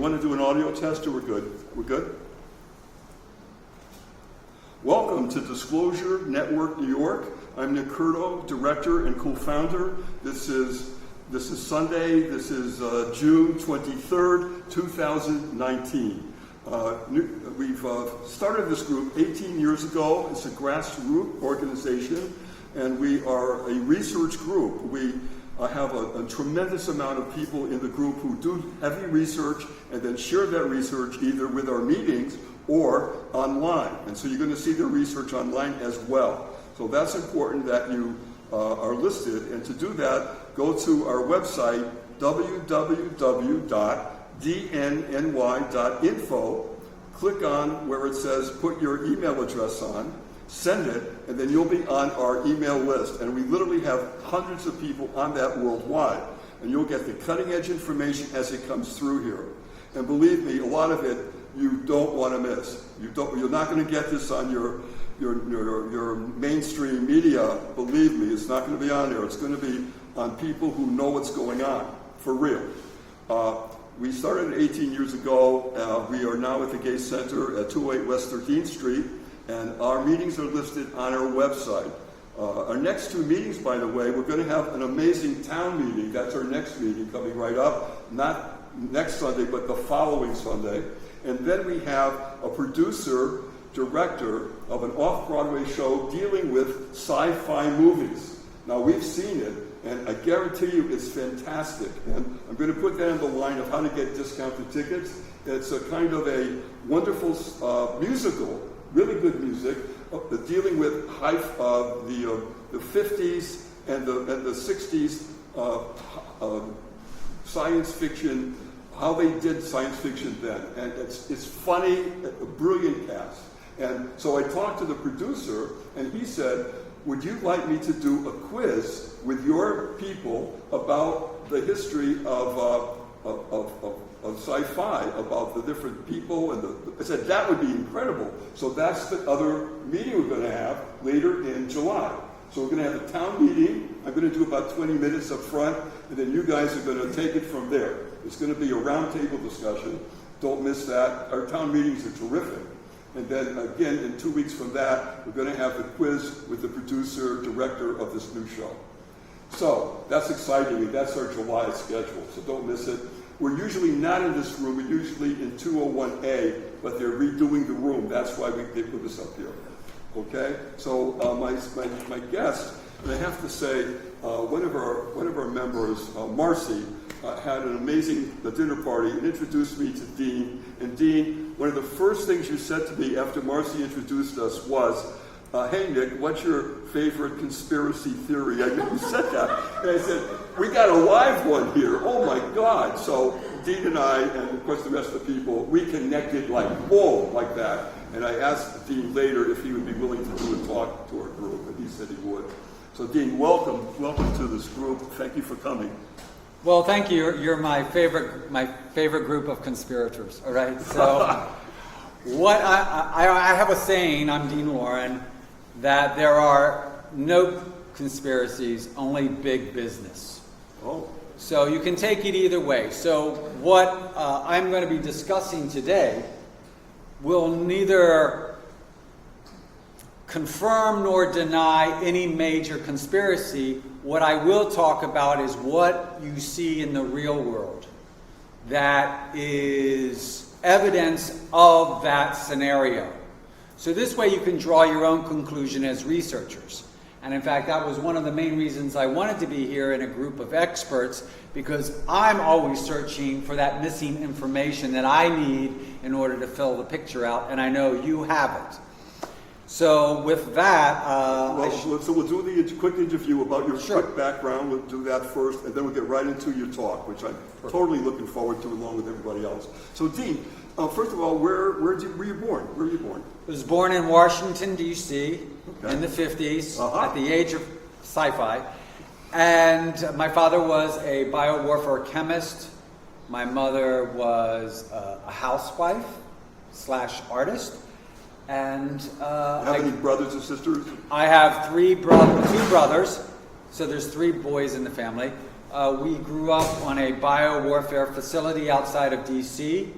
want to do an audio test or we're good? We're good? Welcome to Disclosure Network New York. I'm Nick Curto, director and co-founder. This is Sunday. This is June 23rd, 2019. We've started this group 18 years ago. It's a grassroots organization, and we are a research group. We have a tremendous amount of people in the group who do heavy research and then share that research either with our meetings or online. And so you're going to see their research online as well. So that's important that you are listed. And to do that, go to our website, www.dnny.info. Click on where it says put your email address on, send it, and then you'll be on our email list. And we literally have hundreds of people on that worldwide. And you'll get the cutting edge information as it comes through here. And believe me, a lot of it you don't want to miss. You're not going to get this on your mainstream media. Believe me, it's not going to be on there. It's going to be on people who know what's going on, for real. We started 18 years ago. We are now at the Gay Center at 208 West 13th Street, and our meetings are listed on our website. Our next two meetings, by the way, we're going to have an amazing town meeting. That's our next meeting coming right up, not next Sunday, but the following Sunday. And then we have a producer, director of an off-Broadway show dealing with sci-fi movies. Now, we've seen it, and I guarantee you it's fantastic. And I'm going to put that on the line of how to get discounted tickets. It's a kind of a wonderful musical, really good music, dealing with the 50s and the 60s science fiction, how they did science fiction then. And it's funny, a brilliant cast. And so I talked to the producer, and he said, would you like me to do a quiz with your people about the history of sci-fi, about the different people? And I said, that would be incredible. So that's the other meeting we're going to have later in July. So we're going to have a town meeting. I'm going to do about 20 minutes up front, and then you guys are going to take it from there. It's going to be a roundtable discussion. Don't miss that. Our town meetings are terrific. And then again, in 2 weeks from that, we're going to have the quiz with the producer, director of this new show. So that's exciting, and that's our July schedule, so don't miss it. We're usually not in this room. We're usually in 201A, but they're redoing the room. That's why they put us up here. Okay? So my guest, and I have to say, one of our members, Marcy, had an amazing dinner party and introduced me to Dean. And Dean, one of the first things you said to me after Marcy introduced us was, hey Nick, what's your favorite conspiracy theory? I know you said that. And I said, we got a live one here. Oh my God. So Dean and I, and of course the rest of the people, we connected like, whoa, like that. And I asked Dean later if he would be willing to do a talk to our group, and he said he would. So Dean, welcome to this group. Thank you for coming. Well, thank you. You're my favorite group of conspirators. All right. So, I have a saying. I'm Dean Loren, that there are no conspiracies, only big business. Oh. So you can take it either way. So what I'm going to be discussing today will neither confirm nor deny any major conspiracy. What I will talk about is what you see in the real world that is evidence of that scenario. So this way you can draw your own conclusion as researchers. And in fact, that was one of the main reasons I wanted to be here in a group of experts, because I'm always searching for that missing information that I need in order to fill the picture out, and I know you have it. So with that, so we'll do the quick interview about your quick background. We'll do that first, and then we'll get right into your talk, which I'm totally looking forward to, along with everybody else. So Dean, first of all, where were you born? Where were you born? I was born in Washington, D.C. in the 50s, at the age of sci-fi. And my father was a biowarfare chemist. My mother was a housewife / artist. And you have any brothers or sisters? I have two brothers, so there's 3 boys in the family. We grew up on a biowarfare facility outside of D.C.,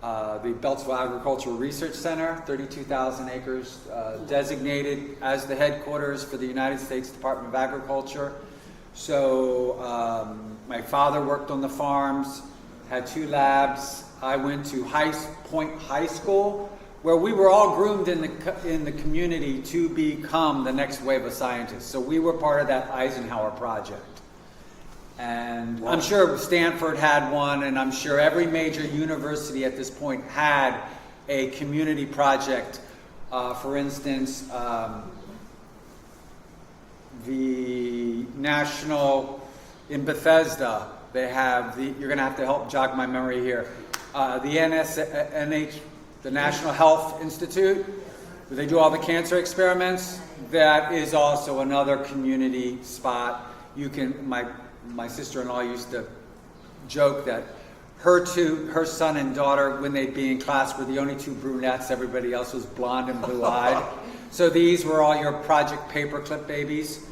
the Beltsville Agricultural Research Center, 32,000 acres, designated as the headquarters for the United States Department of Agriculture. So my father worked on the farms, had 2 labs. I went to Point High School, where we were all groomed in the community to become the next wave of scientists. So we were part of that Eisenhower project. And I'm sure Stanford had one, and I'm sure every major university at this point had a community project. For instance, the National, in Bethesda, they have you're going to have to help jog my memory here, the National Health Institute, where they do all the cancer experiments. That is also another community spot. You can, my sister-in-law used to joke that her son and daughter, when they'd be in class, were the only 2 brunettes. Everybody else was blonde and blue-eyed. So these were all your Project Paperclip babies.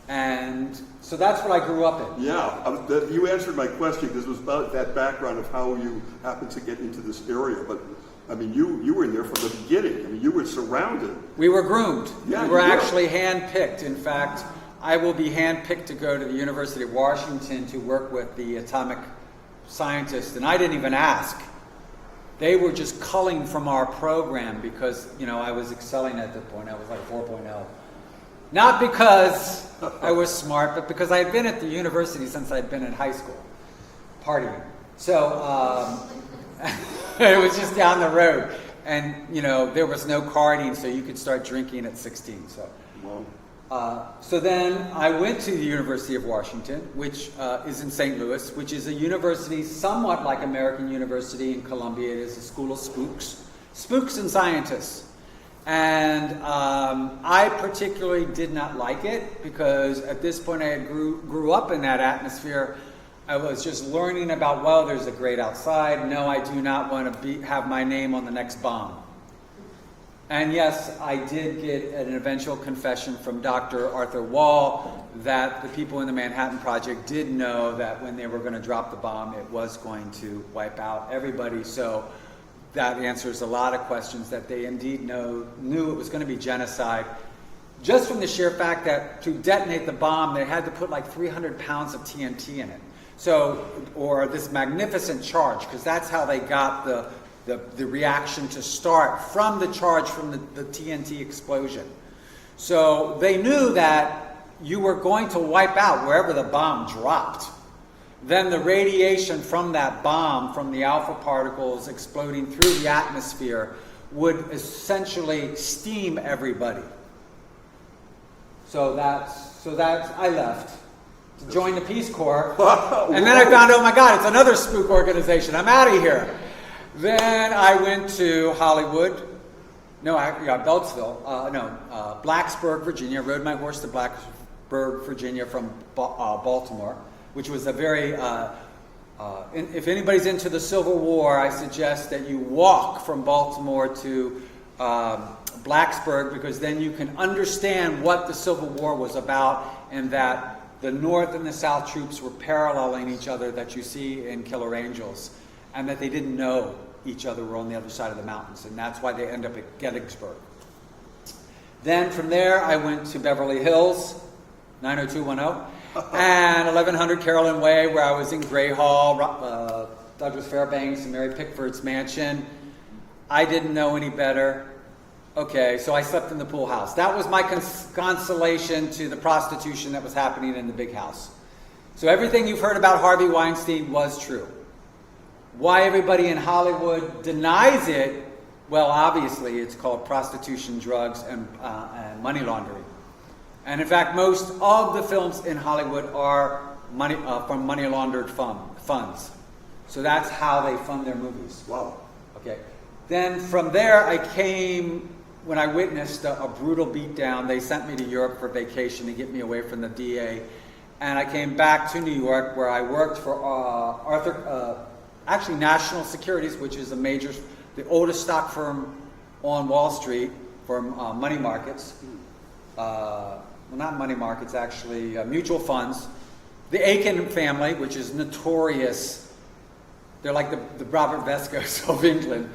And so that's what I grew up in. Yeah, you answered my question, because it was about that background of how you happened to get into this area. But I mean, you were in there from the beginning. I mean, you were surrounded. We were groomed. Yeah, we were actually handpicked. In fact, I will be handpicked to go to the University of Washington to work with the atomic scientists, and I didn't even ask. They were just culling from our program because, I was excelling at that point. I was like 4.0. Not because I was smart, but because I had been at the university since I'd been in high school, partying. So it was just down the road. And, there was no carding, so you could start drinking at 16. So. Wow. So then I went to the University of Washington, which is in St. Louis, which is a university somewhat like American University in Columbia. It is a school of spooks and scientists. And I particularly did not like it because at this point I had grew up in that atmosphere. I was just learning about, well, there's a great outside. No, I do not want to have my name on the next bomb. And yes, I did get an eventual confession from Dr. Arthur Wall that the people in the Manhattan Project did know that when they were going to drop the bomb, it was going to wipe out everybody. So that answers a lot of questions, that they indeed knew it was going to be genocide. Just from the sheer fact that to detonate the bomb, they had to put like 300 pounds of TNT in it. So, or this magnificent charge, because that's how they got the reaction to start, from the charge from the TNT explosion. So they knew that you were going to wipe out wherever the bomb dropped. Then the radiation from that bomb, from the alpha particles exploding through the atmosphere, would essentially steam everybody. So that's I left to join the Peace Corps. And then I found, oh my God, it's another spook organization. I'm out of here. Then I went to Hollywood. Beltsville. Blacksburg, Virginia. Rode my horse to Blacksburg, Virginia from Baltimore, which was a very, if anybody's into the Civil War, I suggest that you walk from Baltimore to Blacksburg, because then you can understand what the Civil War was about, and that the North and the South troops were paralleling each other, that you see in Killer Angels, and that they didn't know each other were on the other side of the mountains, and that's why they end up at Gettysburg. Then from there, I went to Beverly Hills, 90210, and 1100 Carolyn Way, where I was in Gray Hall, Douglas Fairbanks and Mary Pickford's mansion. I didn't know any better. Okay, so I slept in the pool house. That was my consolation to the prostitution that was happening in the big house. So everything you've heard about Harvey Weinstein was true. Why everybody in Hollywood denies it? Well, obviously, it's called prostitution, drugs, and money laundering. And in fact, most of the films in Hollywood are from money laundered funds. So that's how they fund their movies. Wow. Okay. Then from there, I came, when I witnessed a brutal beatdown, they sent me to Europe for vacation to get me away from the DA. And I came back to New York, where I worked for National Securities, which is the oldest stock firm on Wall Street for money markets. Well, not money markets, actually, mutual funds. the Aiken family, which is notorious. They're like the Robert Vescos of England.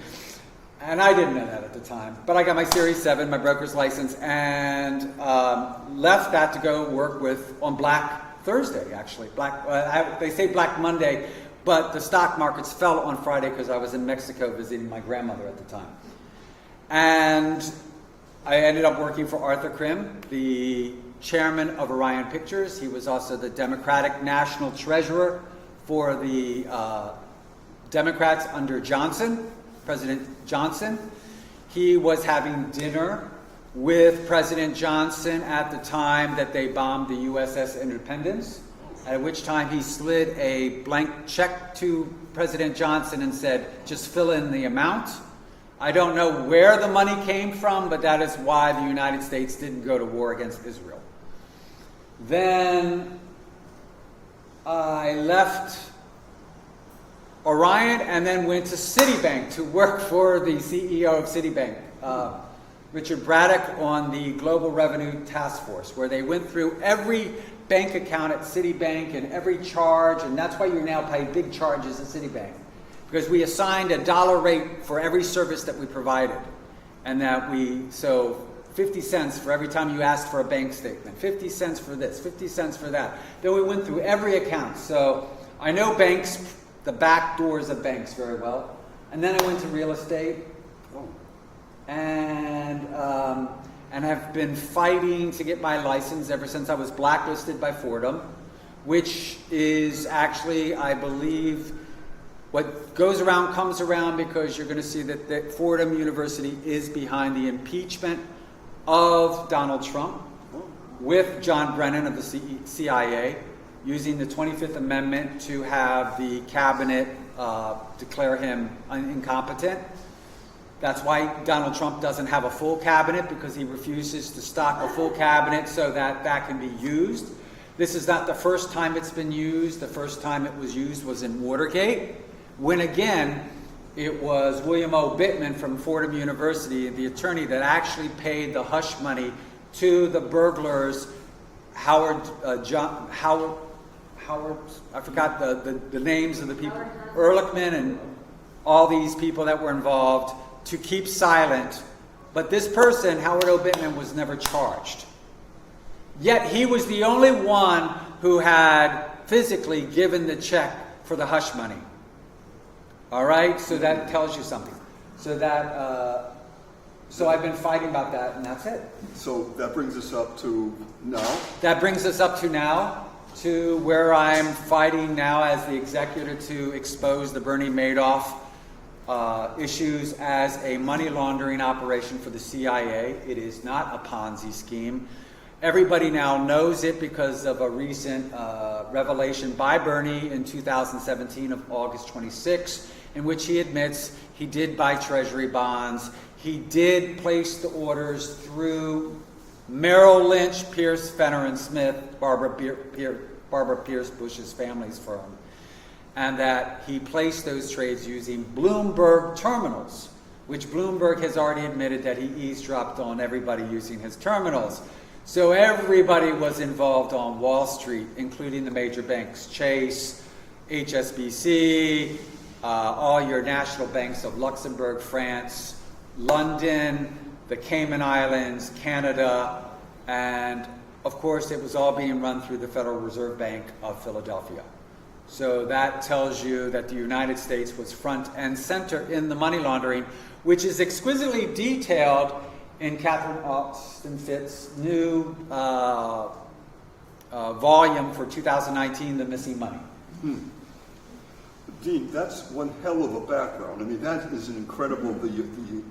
And I didn't know that at the time. But I got my Series 7, my broker's license, and left that to go work on Black Thursday, actually. They say Black Monday, but the stock markets fell on Friday because I was in Mexico visiting my grandmother at the time. And I ended up working for Arthur Krim, the chairman of Orion Pictures. He was also the Democratic National Treasurer for the Democrats under Johnson, President Johnson. He was having dinner with President Johnson at the time that they bombed the USS Independence, at which time he slid a blank check to President Johnson and said, just fill in the amount. I don't know where the money came from, but that is why the United States didn't go to war against Israel. Then I left Orion and then went to Citibank to work for the CEO of Citibank, Richard Braddock, on the Global Revenue Task Force, where they went through every bank account at Citibank and every charge, and that's why you now pay big charges at Citibank, because we assigned a dollar rate for every service that we provided, and so 50 cents for every time you asked for a bank statement, 50 cents for this, 50 cents for that. Then we went through every account. So I know banks, the back doors of banks very well. And then I went to real estate, and have been fighting to get my license ever since I was blacklisted by Fordham, which is actually, I believe, what goes around comes around, because you're going to see that Fordham University is behind the impeachment of Donald Trump with John Brennan of the CIA, using the 25th Amendment to have the cabinet declare him incompetent. That's why Donald Trump doesn't have a full cabinet, because he refuses to stock a full cabinet so that that can be used. This is not the first time it's been used. The first time it was used was in Watergate, when again, it was William O. Bittman from Fordham University, the attorney that actually paid the hush money to the burglars, Howard, I forgot the names of the people, Ehrlichman and all these people that were involved, to keep silent. But this person, Howard O. Bittman, was never charged. Yet he was the only one who had physically given the check for the hush money. All right, so that tells you something. So I've been fighting about that, and that's it. So that brings us up to now. That brings us up to now, to where I'm fighting now as the executor to expose the Bernie Madoff issues as a money laundering operation for the CIA. It is not a Ponzi scheme. Everybody now knows it because of a recent revelation by Bernie in 2017 of August 26, in which he admits he did buy treasury bonds. He did place the orders through Merrill Lynch, Pierce, Fenner and Smith, Barbara Pierce Bush's family's firm, and that he placed those trades using Bloomberg terminals, which Bloomberg has already admitted that he eavesdropped on everybody using his terminals. So everybody was involved on Wall Street, including the major banks, Chase, HSBC, all your national banks of Luxembourg, France, London, the Cayman Islands, Canada, and of course it was all being run through the Federal Reserve Bank of Philadelphia. So that tells you that the United States was front and center in the money laundering, which is exquisitely detailed in Catherine Austin Fitt's new volume for 2019, The Missing Money. Dean, that's one hell of a background. I mean, that is an incredible, the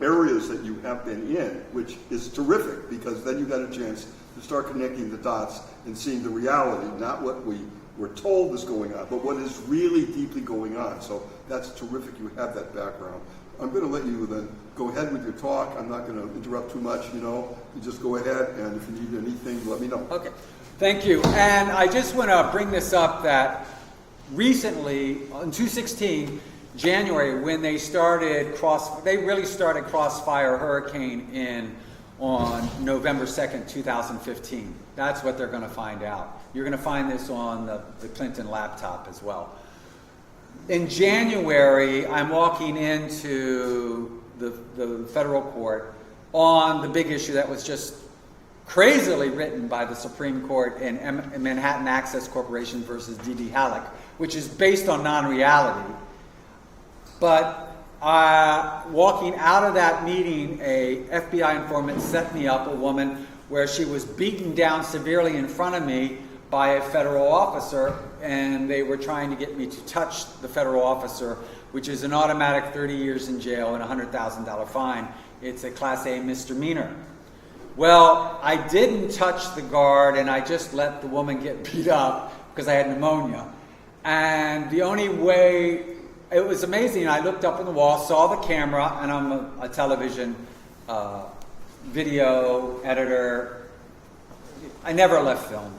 areas that you have been in, which is terrific, because then you got a chance to start connecting the dots and seeing the reality, not what we were told is going on, but what is really deeply going on. So that's terrific you have that background. I'm going to let you then go ahead with your talk. I'm not going to interrupt too much, you just go ahead, and if you need anything, let me know. Okay, thank you. And I just want to bring this up that recently, in 2016, January, when they really started Crossfire Hurricane on November 2nd, 2015. That's what they're going to find out. You're going to find this on the Clinton laptop as well. In January, I'm walking into the federal court on the big issue that was just crazily written by the Supreme Court in Manhattan Access Corporation versus D.D. Halleck, which is based on non-reality. But walking out of that meeting, a FBI informant set me up, a woman, where she was beaten down severely in front of me by a federal officer, and they were trying to get me to touch the federal officer, which is an automatic 30 years in jail and a $100,000 fine. It's a Class A misdemeanor. Well, I didn't touch the guard, and I just let the woman get beat up because I had pneumonia. And the only way, it was amazing. I looked up on the wall, saw the camera, and I'm a television video editor. I never left film.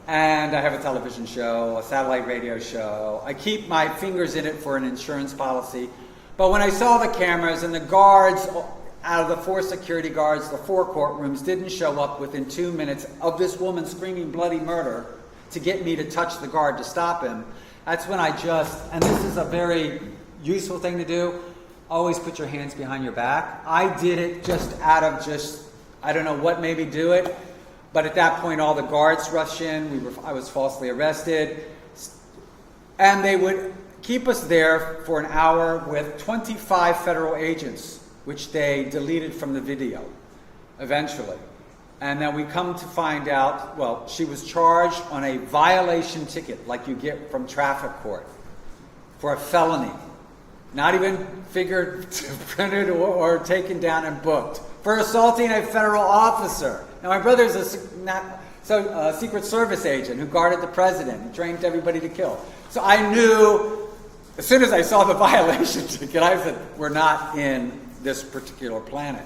And I have a television show, a satellite radio show. I keep my fingers in it for an insurance policy. But when I saw the cameras and the guards, out of the 4 security guards, the 4 courtrooms didn't show up within 2 minutes of this woman screaming bloody murder to get me to touch the guard to stop him, that's when I just, and this is a very useful thing to do, always put your hands behind your back. I did it just out of I don't know what made me do it. But at that point, all the guards rushed in. I was falsely arrested. And they would keep us there for an hour with 25 federal agents, which they deleted from the video eventually. And then we come to find out, well, she was charged on a violation ticket like you get from traffic court for a felony. Not even figured printed or taken down and booked. For assaulting a federal officer. Now, my brother's a Secret Service agent who guarded the president and trained everybody to kill. So I knew, as soon as I saw the violation ticket, I said, we're not in this particular planet.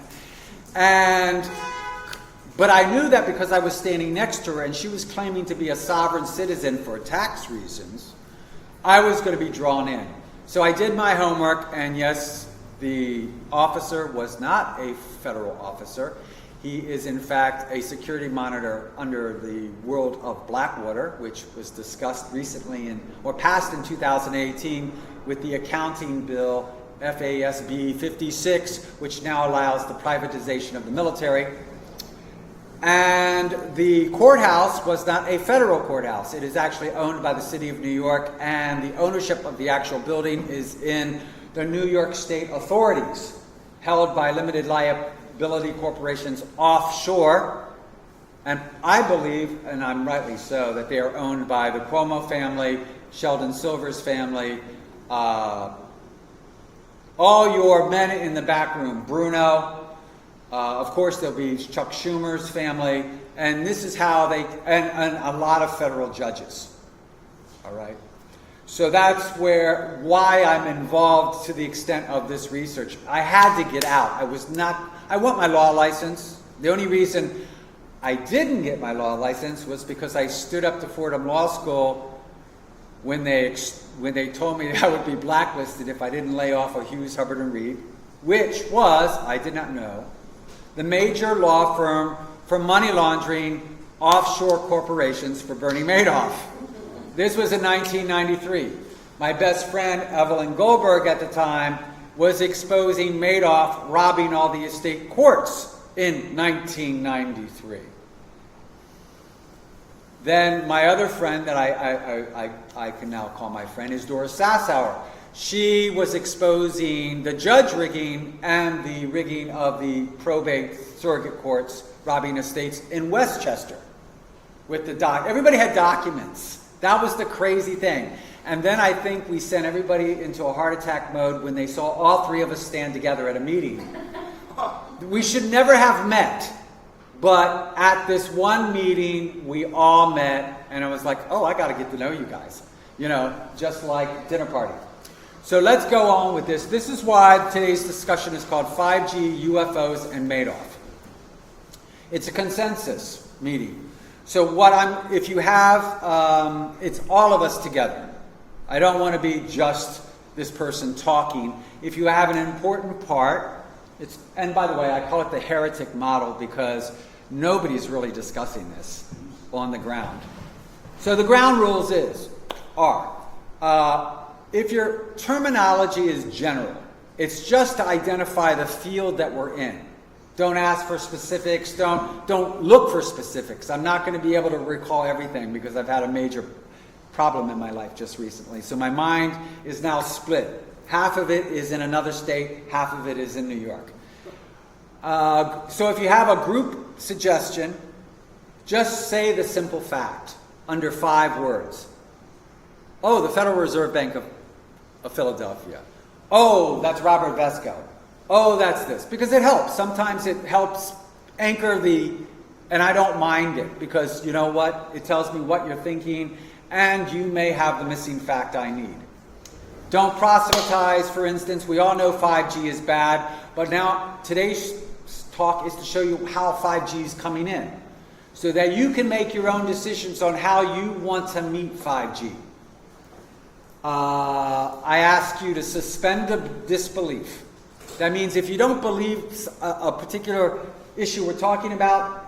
But I knew that because I was standing next to her and she was claiming to be a sovereign citizen for tax reasons, I was going to be drawn in. So I did my homework, and yes, the officer was not a federal officer. He is, in fact, a security monitor under the World of Blackwater, which was discussed recently or passed in 2018 with the accounting bill FASB 56, which now allows the privatization of the military. And the courthouse was not a federal courthouse. It is actually owned by the city of New York, and the ownership of the actual building is in the New York State authorities, held by limited liability corporations offshore. And I believe, and I'm rightly so, that they are owned by the Cuomo family, Sheldon Silver's family, all your men in the back room, Bruno, of course there'll be Chuck Schumer's family, and this is how and a lot of federal judges, all right? So that's why I'm involved to the extent of this research. I had to get out. I want my law license. The only reason I didn't get my law license was because I stood up to Fordham Law School when they told me I would be blacklisted if I didn't lay off of Hughes, Hubbard & Reed, which was, I did not know, the major law firm for money laundering offshore corporations for Bernie Madoff. This was in 1993. My best friend, Evelyn Goldberg, at the time, was exposing Madoff robbing all the estate courts in 1993. Then my other friend that I can now call my friend is Doris Sassower. She was exposing the judge rigging and the rigging of the probate surrogate courts robbing estates in Westchester. With everybody had documents. That was the crazy thing. And then I think we sent everybody into a heart attack mode when they saw all 3 of us stand together at a meeting. We should never have met. But at this one meeting, we all met, and I was like, oh, I got to get to know you guys. Just like dinner party. So let's go on with this. This is why today's discussion is called 5G, UFOs, and Madoff. It's a consensus meeting. So if you have, it's all of us together. I don't want to be just this person talking. If you have an important part, and by the way, I call it the heretic model because nobody's really discussing this on the ground. So the ground rules are, if your terminology is general, it's just to identify the field that we're in. Don't ask for specifics. Don't look for specifics. I'm not going to be able to recall everything because I've had a major problem in my life just recently. So my mind is now split. Half of it is in another state, half of it is in New York. So if you have a group suggestion, just say the simple fact under 5 words. Oh, the Federal Reserve Bank of Philadelphia. Oh, that's Robert Vesco. Oh, that's this. Because it helps. Sometimes it helps anchor and I don't mind it because you know what? It tells me what you're thinking and you may have the missing fact I need. Don't proselytize, for instance. We all know 5G is bad, but now today's talk is to show you how 5G is coming in so that you can make your own decisions on how you want to meet 5G. I ask you to suspend the disbelief. That means if you don't believe a particular issue we're talking about,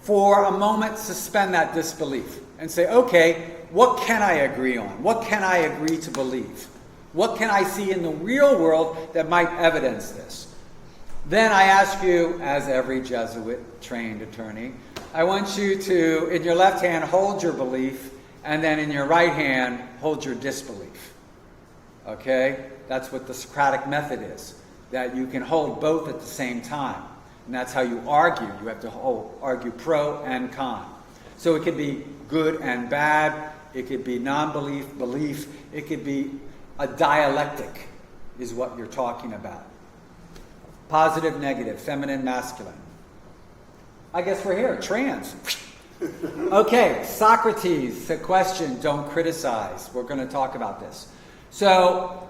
for a moment suspend that disbelief and say, okay, what can I agree on? What can I agree to believe? What can I see in the real world that might evidence this? Then I ask you, as every Jesuit trained attorney, I want you to, in your left hand, hold your belief, and then in your right hand, hold your disbelief. Okay? That's what the Socratic method is, that you can hold both at the same time. And that's how you argue. You have to argue pro and con. So it could be good and bad. It could be non-belief, belief. It could be a dialectic is what you're talking about. Positive, negative, feminine, masculine. I guess we're here, trans. Okay, Socrates, the question, don't criticize. We're going to talk about this. So,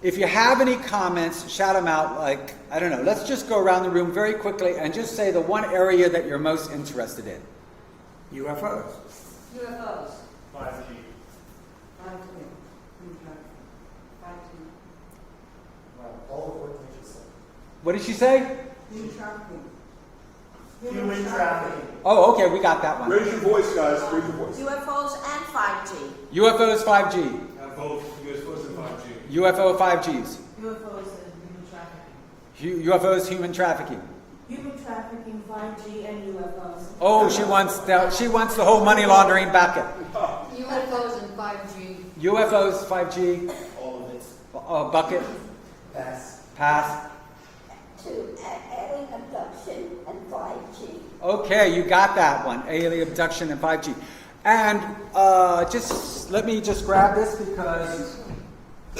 if you have any comments, shout them out like, I don't know, let's just go around the room very quickly and just say the one area that you're most interested in. UFOs. UFOs. 5G. 5G. All of what you just said. What did she say? Human trafficking. Human trafficking. Oh, okay, we got that one. Raise your voice, guys. Raise your voice. UFOs and 5G. UFOs 5G. Both UFOs and 5G. UFO 5Gs. UFOs and human trafficking. UFOs human trafficking. Human trafficking, 5G, and UFOs. Oh, she wants the whole money laundering bucket. UFOs and 5G. UFOs 5G. All of it. Bucket. Pass. Pass. To alien abduction and 5G. Okay, you got that one. Alien abduction and 5G. And just let me just grab this because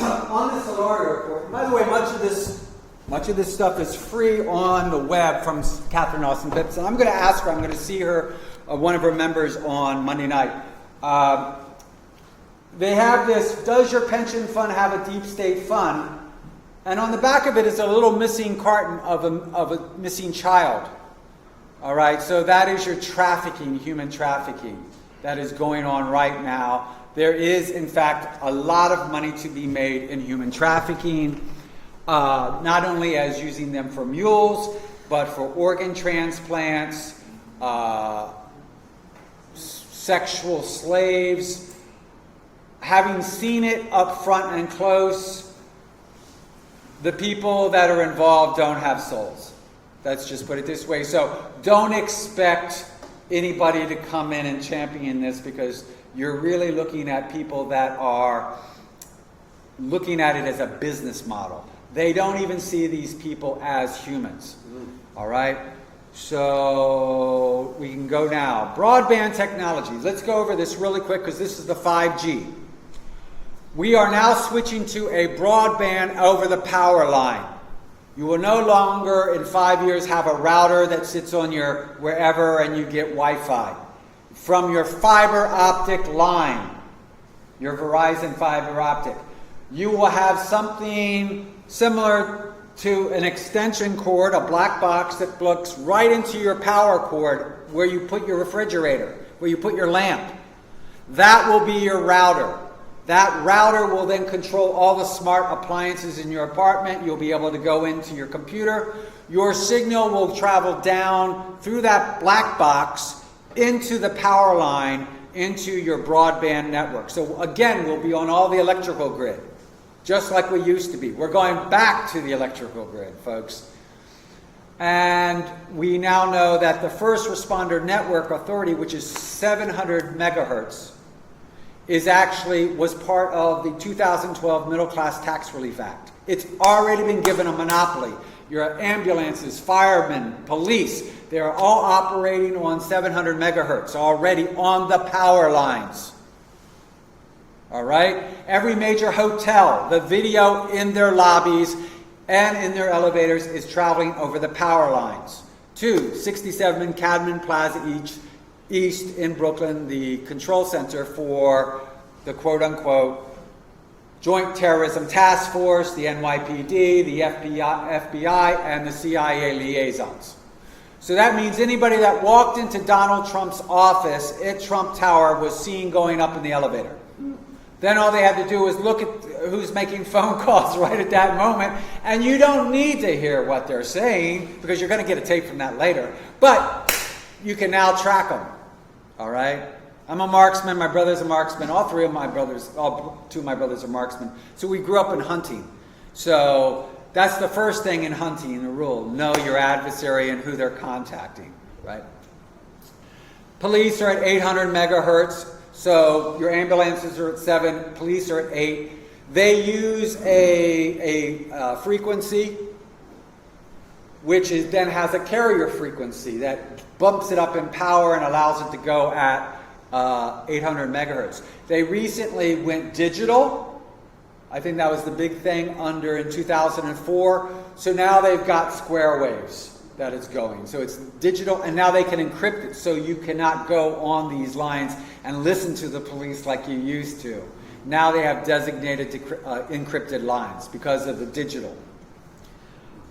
on the Solaria report, by the way, much of this stuff is free on the web from Catherine Austin Phipps. And I'm going to ask her, I'm going to see her, one of her members on Monday night. They have this, does your pension fund have a deep state fund? And on the back of it is a little missing carton of a missing child. All right, so that is your trafficking, human trafficking, that is going on right now. There is, in fact, a lot of money to be made in human trafficking, not only as using them for mules, but for organ transplants, sexual slaves. Having seen it up front and close, the people that are involved don't have souls. Let's just put it this way. So don't expect anybody to come in and champion this because you're really looking at people that are looking at it as a business model. They don't even see these people as humans. All right? So we can go now. Broadband technology. Let's go over this really quick because this is the 5G. We are now switching to a broadband over the power line. You will no longer in 5 years have a router that sits on your wherever and you get Wi-Fi. From your fiber optic line, your Verizon fiber optic, you will have something similar to an extension cord, a black box that plugs right into your power cord where you put your refrigerator, where you put your lamp. That will be your router. That router will then control all the smart appliances in your apartment. You'll be able to go into your computer. Your signal will travel down through that black box into the power line into your broadband network. So again, we'll be on all the electrical grid, just like we used to be. We're going back to the electrical grid, folks. And we now know that the First Responder Network Authority, which is 700 megahertz, was part of the 2012 Middle Class Tax Relief Act. It's already been given a monopoly. Your ambulances, firemen, police, they're all operating on 700 megahertz already on the power lines. All right? Every major hotel, the video in their lobbies and in their elevators is traveling over the power lines. 67 Cadman Plaza East in Brooklyn, the control center for the quote-unquote Joint Terrorism Task Force, the NYPD, the FBI, and the CIA liaisons. So that means anybody that walked into Donald Trump's office at Trump Tower was seen going up in the elevator. Then all they had to do was look at who's making phone calls right at that moment, and you don't need to hear what they're saying because you're going to get a tape from that later. But you can now track them. All right? I'm a marksman. My brother's a marksman. All two of my brothers are marksmen. So we grew up in hunting. So that's the first thing in hunting, the rule. Know your adversary and who they're contacting. Right? Police are at 800 megahertz. So your ambulances are at 7, police are at 8. They use a frequency which then has a carrier frequency that bumps it up in power and allows it to go at 800 megahertz. They recently went digital. I think that was the big thing in 2004. So now they've got square waves that it's going. So it's digital, and now they can encrypt it, so you cannot go on these lines and listen to the police like you used to. Now they have designated encrypted lines because of the digital.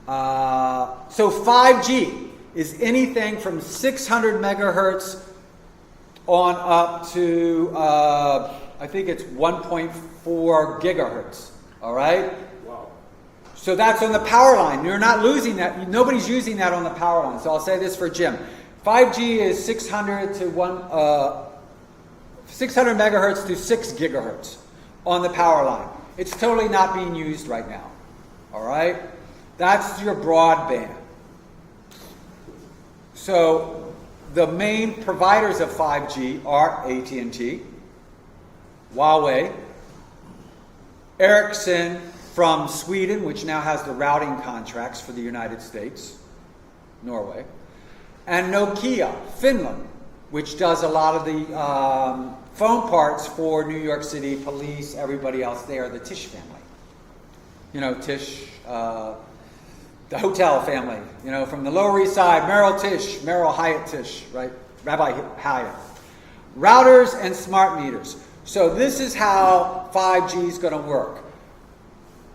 So 5G is anything from 600 megahertz on up to, I think it's 1.4 gigahertz. All right? So that's on the power line. You're not losing that. Nobody's using that on the power line. So I'll say this for Jim. 5G is 600 megahertz to 6 gigahertz on the power line. It's totally not being used right now. All right? That's your broadband. So the main providers of 5G are AT&T, Huawei, Ericsson from Sweden, which now has the routing contracts for the United States, Norway, and Nokia, Finland, which does a lot of the phone parts for New York City police, everybody else there, the Tisch family. You know, Tisch, the hotel family, you know, from the Lower East Side, Merrill Hyatt Tisch, right? Rabbi Hyatt. Routers and smart meters. So this is how 5G is going to work.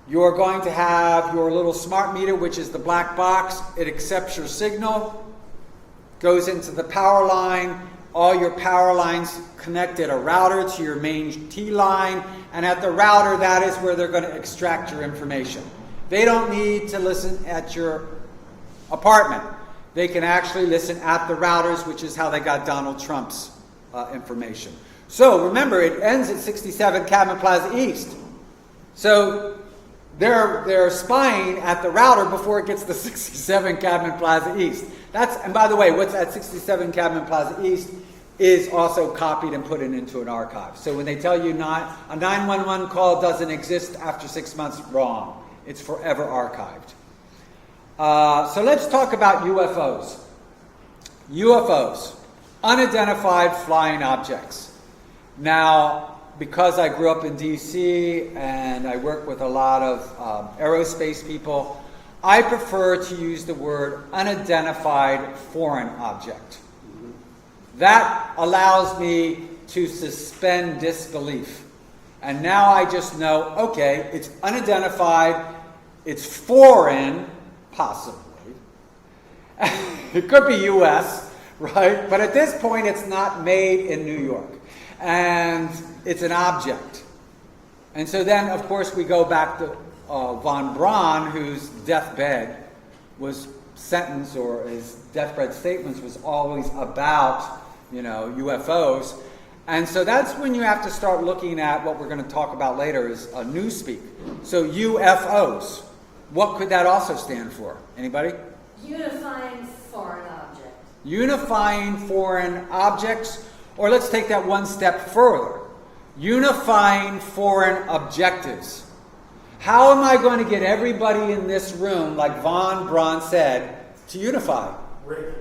You're going to have your little smart meter, which is the black box. It accepts your signal, goes into the power line. All your power lines connect at a router to your main T line. And at the router, that is where they're going to extract your information. They don't need to listen at your apartment. They can actually listen at the routers, which is how they got Donald Trump's information. So remember, it ends at 67 Cadman Plaza East. So they're spying at the router before it gets to 67 Cadman Plaza East. And by the way, what's at 67 Cadman Plaza East is also copied and put into an archive. So when they tell you a 911 call doesn't exist after 6 months, wrong. It's forever archived. So let's talk about UFOs. UFOs, unidentified flying objects. Now, because I grew up in DC and I work with a lot of aerospace people, I prefer to use the word unidentified foreign object. That allows me to suspend disbelief. And now I just know, okay, it's unidentified, it's foreign, possibly. It could be US, right? But at this point, it's not made in New York. And it's an object. And so then, of course, we go back to von Braun, whose deathbed was sentenced, or his deathbed statements was always about, UFOs. And so that's when you have to start looking at what we're going to talk about later is newspeak. So UFOs. What could that also stand for? Anybody? Unifying foreign object. Unifying foreign objects, or let's take that one step further. Unifying foreign objectives. How am I going to get everybody in this room, like von Braun said, to unify? Reagan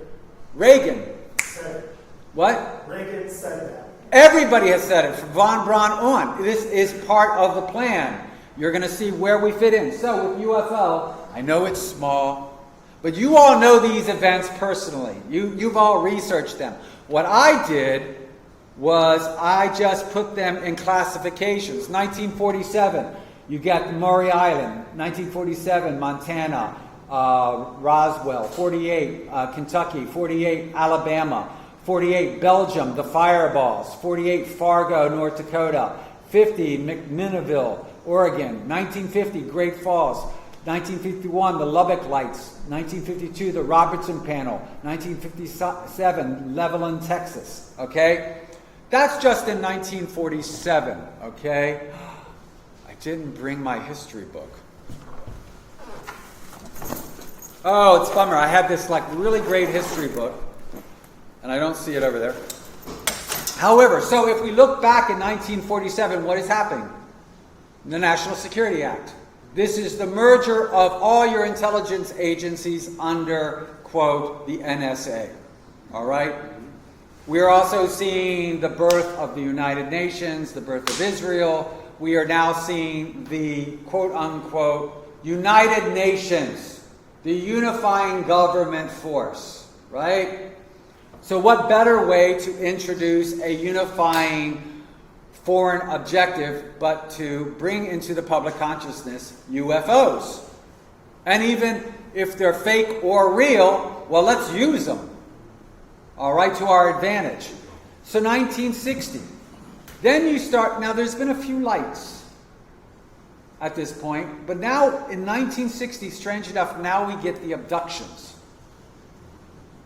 Reagan. said it. What? Reagan said that. Everybody has said it, from von Braun on. This is part of the plan. You're going to see where we fit in. So with UFO, I know it's small, but you all know these events personally. You've all researched them. What I did was I just put them in classifications. 1947, you got Murray Island. 1947, Montana, Roswell. 48, Kentucky. 48, Alabama. 48, Belgium, the Fireballs. 48, Fargo, North Dakota. 50, McMinnville, Oregon. 1950, Great Falls. 1951, the Lubbock Lights. 1952, the Robertson Panel. 1957, Levelland, Texas. Okay? That's just in 1947. Okay? I didn't bring my history book. Oh, it's a bummer. I had this like really great history book, and I don't see it over there. However, so if we look back in 1947, what is happening? The National Security Act. This is the merger of all your intelligence agencies under, quote, the NSA. All right? We're also seeing the birth of the United Nations, the birth of Israel. We are now seeing the, quote, unquote, United Nations, the unifying government force, right? So what better way to introduce a unifying foreign objective but to bring into the public consciousness UFOs? And even if they're fake or real, well, let's use them, all right, to our advantage. So 1960. Then you start, now there's been a few lights at this point, but now in 1960, strange enough, now we get the abductions.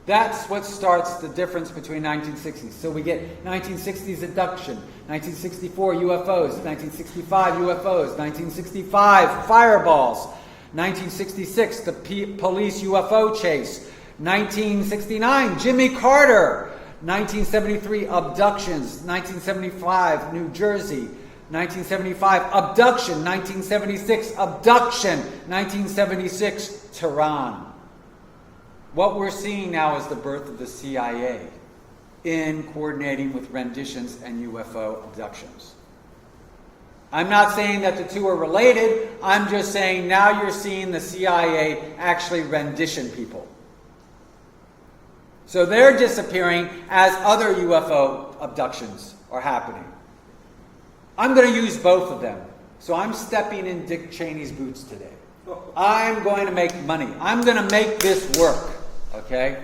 That's what starts the difference between 1960s. So we get 1960s abduction, 1964 UFOs, 1965 UFOs, 1965 fireballs, 1966 the police UFO chase, 1969 Jimmy Carter, 1973 abductions, 1975 New Jersey, 1975 abduction, 1976 abduction, 1976 Tehran. What we're seeing now is the birth of the CIA in coordinating with renditions and UFO abductions. I'm not saying that the two are related. I'm just saying now you're seeing the CIA actually rendition people. So they're disappearing as other UFO abductions are happening. I'm going to use both of them. So I'm stepping in Dick Cheney's boots today. I'm going to make money. I'm going to make this work. Okay?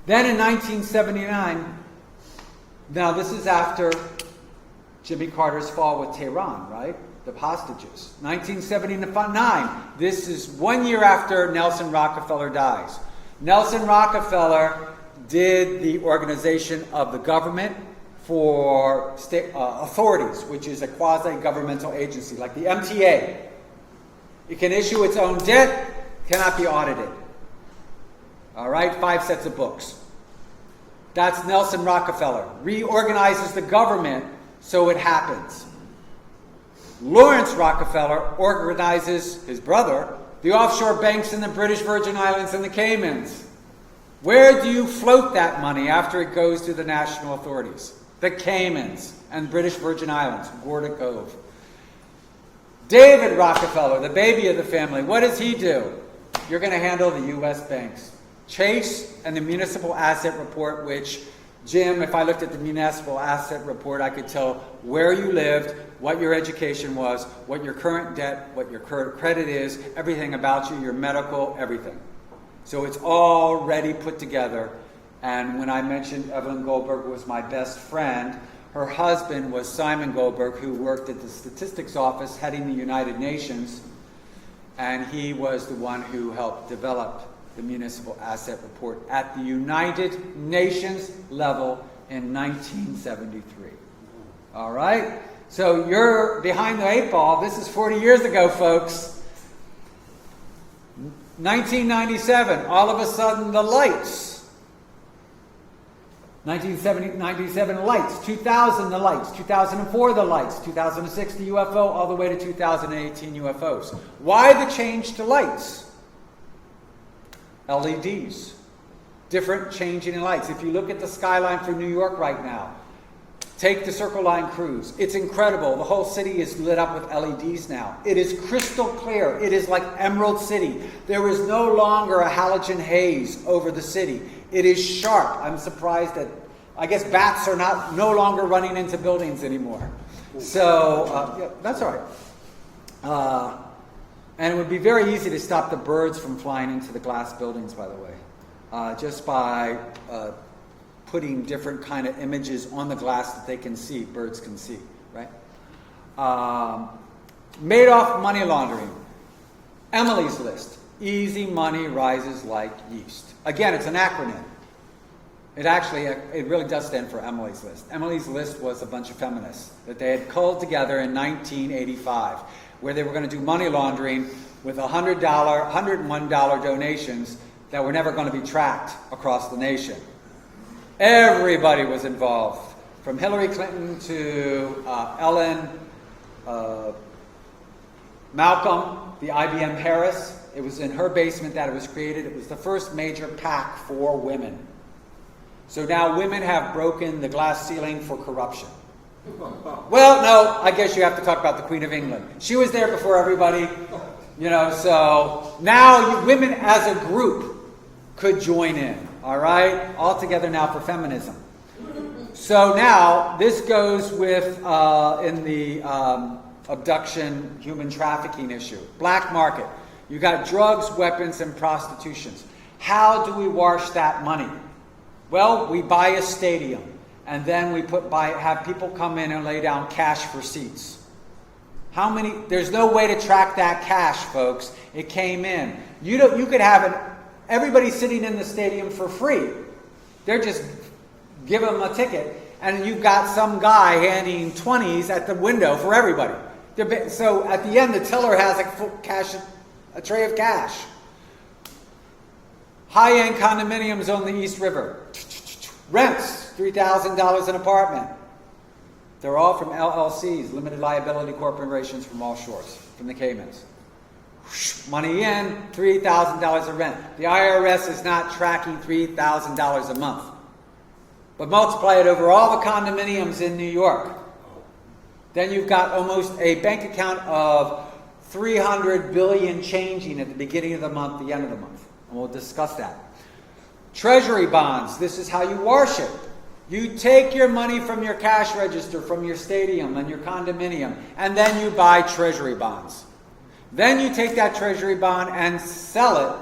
Then in 1979, now this is after Jimmy Carter's fall with Tehran, right? The hostages. 1979, this is 1 year after Nelson Rockefeller dies. Nelson Rockefeller did the organization of the government for state authorities, which is a quasi-governmental agency, like the MTA. It can issue its own debt, cannot be audited. All right, 5 sets of books. That's Nelson Rockefeller. Reorganizes the government so it happens. Lawrence Rockefeller organizes, his brother, the offshore banks in the British Virgin Islands and the Caymans. Where do you float that money after it goes to the national authorities? The Caymans and British Virgin Islands, Gorda Cove. David Rockefeller, the baby of the family, what does he do? You're going to handle the U.S. banks. Chase and the Municipal Asset Report, which, Jim, if I looked at the Municipal Asset Report, I could tell where you lived, what your education was, what your current debt, what your current credit is, everything about you, your medical, everything. So it's already put together. And when I mentioned Evelyn Goldberg was my best friend, her husband was Simon Goldberg, who worked at the Statistics Office heading the United Nations, and he was the one who helped develop the Municipal Asset Report at the United Nations level in 1973. All right? So you're behind the 8 ball. This is 40 years ago, folks. 1997, all of a sudden the lights. 1997 lights, 2000 the lights, 2004 the lights, 2006 the UFO, all the way to 2018 UFOs. Why the change to lights? LEDs. Different changing in lights. If you look at the skyline for New York right now, take the Circle Line cruise. It's incredible. The whole city is lit up with LEDs now. It is crystal clear. It is like Emerald City. There is no longer a halogen haze over the city. It is sharp. I'm surprised that, I guess bats are no longer running into buildings anymore. So, yeah, that's all right. And it would be very easy to stop the birds from flying into the glass buildings, by the way, just by putting different kind of images on the glass that they can see, birds can see, right? Madoff money laundering. Emily's List. Easy money rises like yeast. Again, it's an acronym. It really does stand for Emily's List. Emily's List was a bunch of feminists that they had culled together in 1985, where they were going to do money laundering with $100, $101 donations that were never going to be tracked across the nation. Everybody was involved, from Hillary Clinton to Ellen, Malcolm, the IBM Harris. It was in her basement that it was created. It was the first major PAC for women. So now women have broken the glass ceiling for corruption. Well, no, I guess you have to talk about the Queen of England. She was there before everybody, so now women as a group could join in, all right? All together now for feminism. So now this goes with in the abduction, human trafficking issue. Black market. You got drugs, weapons, and prostitutions. How do we wash that money? Well, we buy a stadium, and then we have people come in and lay down cash for seats. There's no way to track that cash, folks. It came in. You could have everybody sitting in the stadium for free. They're just give them a ticket, and you've got some guy handing 20s at the window for everybody. So at the end, the teller has a tray of cash. High-end condominiums on the East River. Rents, $3,000 an apartment. They're all from LLCs, limited liability corporations from all shores, from the Caymans. Money in, $3,000 a rent. The IRS is not tracking $3,000 a month. But multiply it over all the condominiums in New York. Then you've got almost a bank account of $300 billion changing at the beginning of the month, the end of the month. And we'll discuss that. Treasury bonds. This is how you wash it. You take your money from your cash register, from your stadium and your condominium, and then you buy treasury bonds. Then you take that treasury bond and sell it,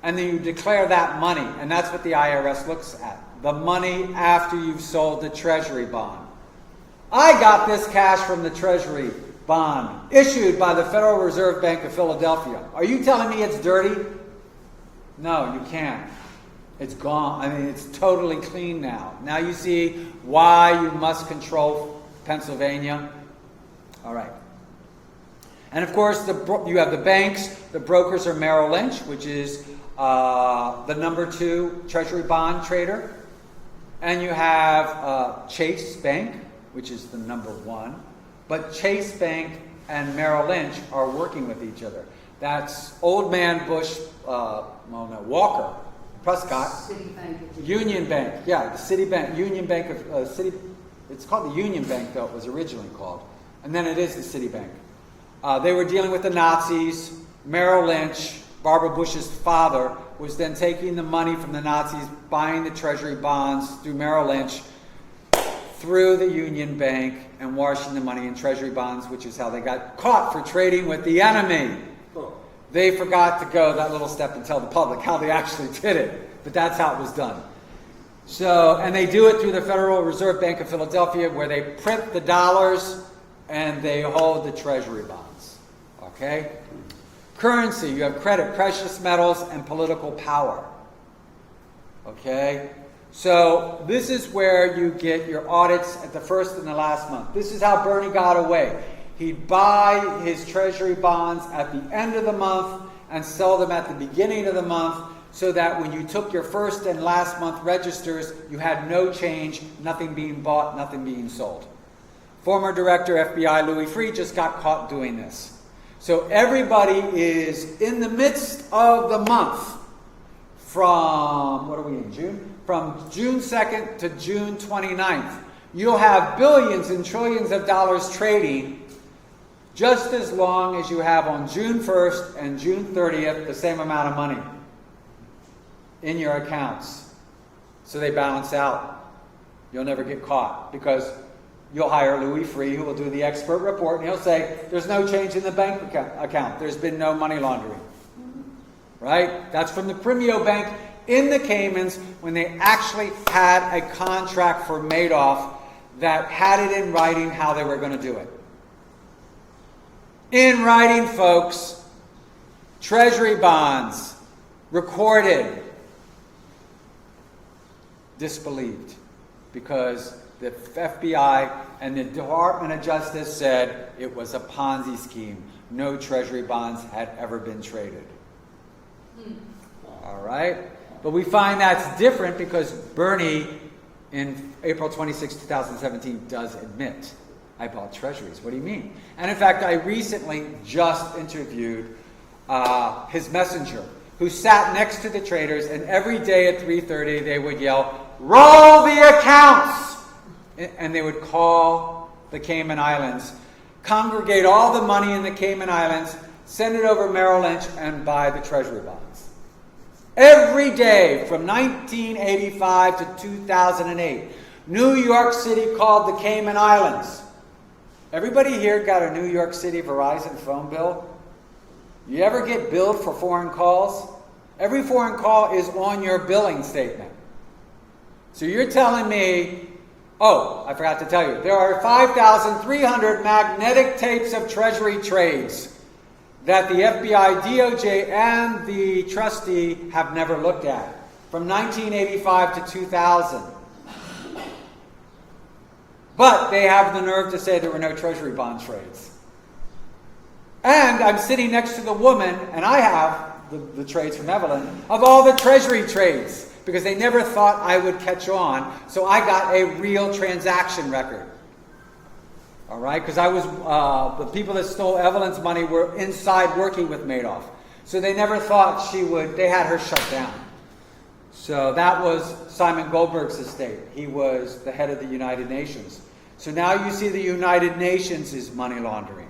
and then you declare that money. And that's what the IRS looks at. The money after you've sold the treasury bond. I got this cash from the treasury bond issued by the Federal Reserve Bank of Philadelphia. Are you telling me it's dirty? No, you can't. It's gone. I mean, it's totally clean now. Now you see why you must control Pennsylvania. All right. And of course, you have the banks. The brokers are Merrill Lynch, which is the number 2 treasury bond trader. And you have Chase Bank, which is the number 1. But Chase Bank and Merrill Lynch are working with each other. That's Old Man Bush, Walker, Prescott, Union Bank. Yeah, the Citibank, Union Bank of City. It's called the Union Bank, though it was originally called, and then it is the Citibank. They were dealing with the Nazis. Merrill Lynch, Barbara Bush's father, was then taking the money from the Nazis, buying the treasury bonds through Merrill Lynch, through the Union Bank, and washing the money in treasury bonds, which is how they got caught for trading with the enemy. They forgot to go that little step and tell the public how they actually did it, but that's how it was done. So, and they do it through the Federal Reserve Bank of Philadelphia, where they print the dollars and they hold the treasury bonds. Okay? Currency, you have credit, precious metals, and political power. Okay? So this is where you get your audits at the first and the last month. This is how Bernie got away. He'd buy his treasury bonds at the end of the month and sell them at the beginning of the month, so that when you took your first and last month registers, you had no change, nothing being bought, nothing being sold. Former Director FBI Louis Freeh just got caught doing this. So everybody is in the midst of the month from, what are we in, June? From June 2nd to June 29th. You'll have billions and trillions of dollars trading just as long as you have on June 1st and June 30th the same amount of money in your accounts. So they balance out. You'll never get caught because you'll hire Louis Freeh, who will do the expert report, and he'll say, there's no change in the bank account. There's been no money laundering. Right? That's from the Primio Bank in the Caymans when they actually had a contract for Madoff that had it in writing how they were going to do it. In writing, folks. Treasury bonds. Recorded. Disbelieved. Because the FBI and the Department of Justice said it was a Ponzi scheme. No treasury bonds had ever been traded. All right? But we find that's different because Bernie, in April 26, 2017, does admit, I bought treasuries. What do you mean? And in fact, I recently just interviewed his messenger, who sat next to the traders, and every day at 3:30 they would yell, roll the accounts! And they would call the Cayman Islands, congregate all the money in the Cayman Islands, send it over Merrill Lynch, and buy the treasury bonds. Every day from 1985 to 2008, New York City called the Cayman Islands. Everybody here got a New York City Verizon phone bill? You ever get billed for foreign calls? Every foreign call is on your billing statement. So you're telling me, oh, I forgot to tell you, there are 5,300 magnetic tapes of treasury trades that the FBI, DOJ, and the trustee have never looked at from 1985 to 2000. But they have the nerve to say there were no treasury bond trades. And I'm sitting next to the woman, and I have the trades from Evelyn, of all the treasury trades, because they never thought I would catch on, so I got a real transaction record. All right? Because I was, the people that stole Evelyn's money were inside working with Madoff. So they never thought she would, they had her shut down. So that was Simon Goldberg's estate. He was the head of the United Nations. So now you see the United Nations is money laundering.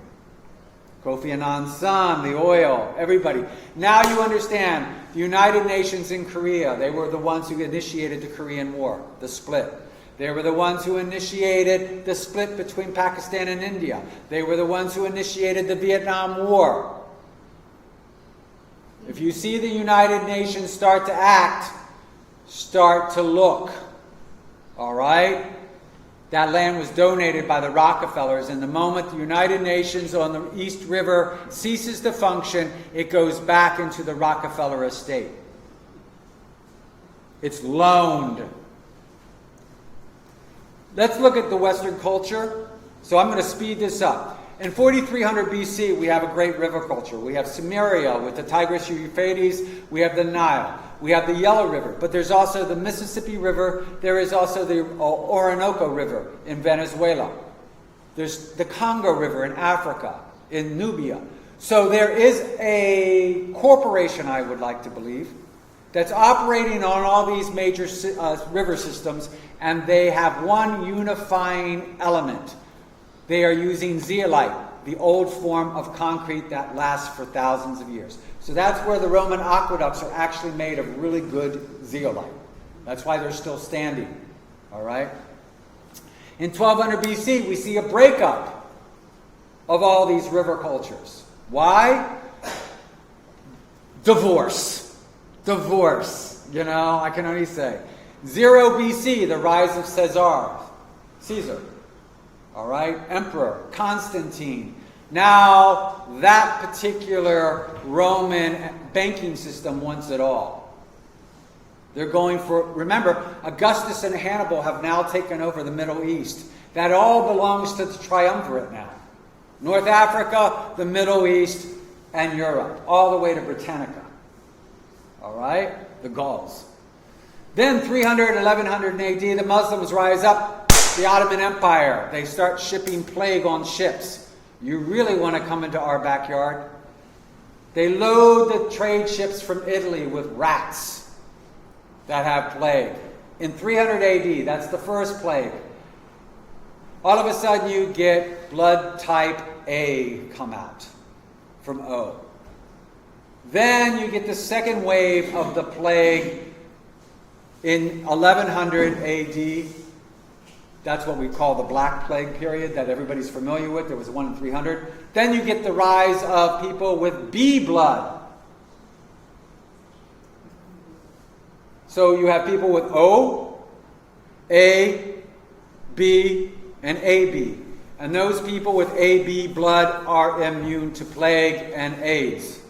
Kofi Annan's son, the oil, everybody. Now you understand the United Nations in Korea. They were the ones who initiated the Korean War, the split. They were the ones who initiated the split between Pakistan and India. They were the ones who initiated the Vietnam War. If you see the United Nations start to act, start to look. All right? That land was donated by the Rockefellers, and the moment the United Nations on the East River ceases to function, it goes back into the Rockefeller estate. It's loaned. Let's look at the Western culture. So I'm going to speed this up. In 4300 BC, we have a great river culture. We have Sumeria with the Tigris Euphrates. We have the Nile. We have the Yellow River. But there's also the Mississippi River. There is also the Orinoco River in Venezuela. There's the Congo River in Africa, in Nubia. So there is a corporation, I would like to believe, that's operating on all these major river systems, and they have one unifying element. They are using zeolite, the old form of concrete that lasts for thousands of years. So that's where the Roman aqueducts are actually made of really good zeolite. That's why they're still standing. All right? In 1200 BC, we see a breakup of all these river cultures. Why? Divorce. Divorce. You know, I can only say. 0 BC, the rise of Caesar. All right? Emperor Constantine. Now, that particular Roman banking system wants it all. They're going for, remember, Augustus and Hannibal have now taken over the Middle East. That all belongs to the triumvirate now. North Africa, the Middle East, and Europe, all the way to Britannica. All right? The Gauls. Then 300, 1100 AD, the Muslims rise up, the Ottoman Empire. They start shipping plague on ships. You really want to come into our backyard? They load the trade ships from Italy with rats that have plague. In 300 AD, that's the first plague. All of a sudden you get blood type A come out from O. Then you get the second wave of the plague in 1100 AD. That's what we call the Black Plague period that everybody's familiar with. There was one in 300. Then you get the rise of people with B blood. So you have people with O, A, B, and AB. And those people with AB blood are immune to plague and AIDS.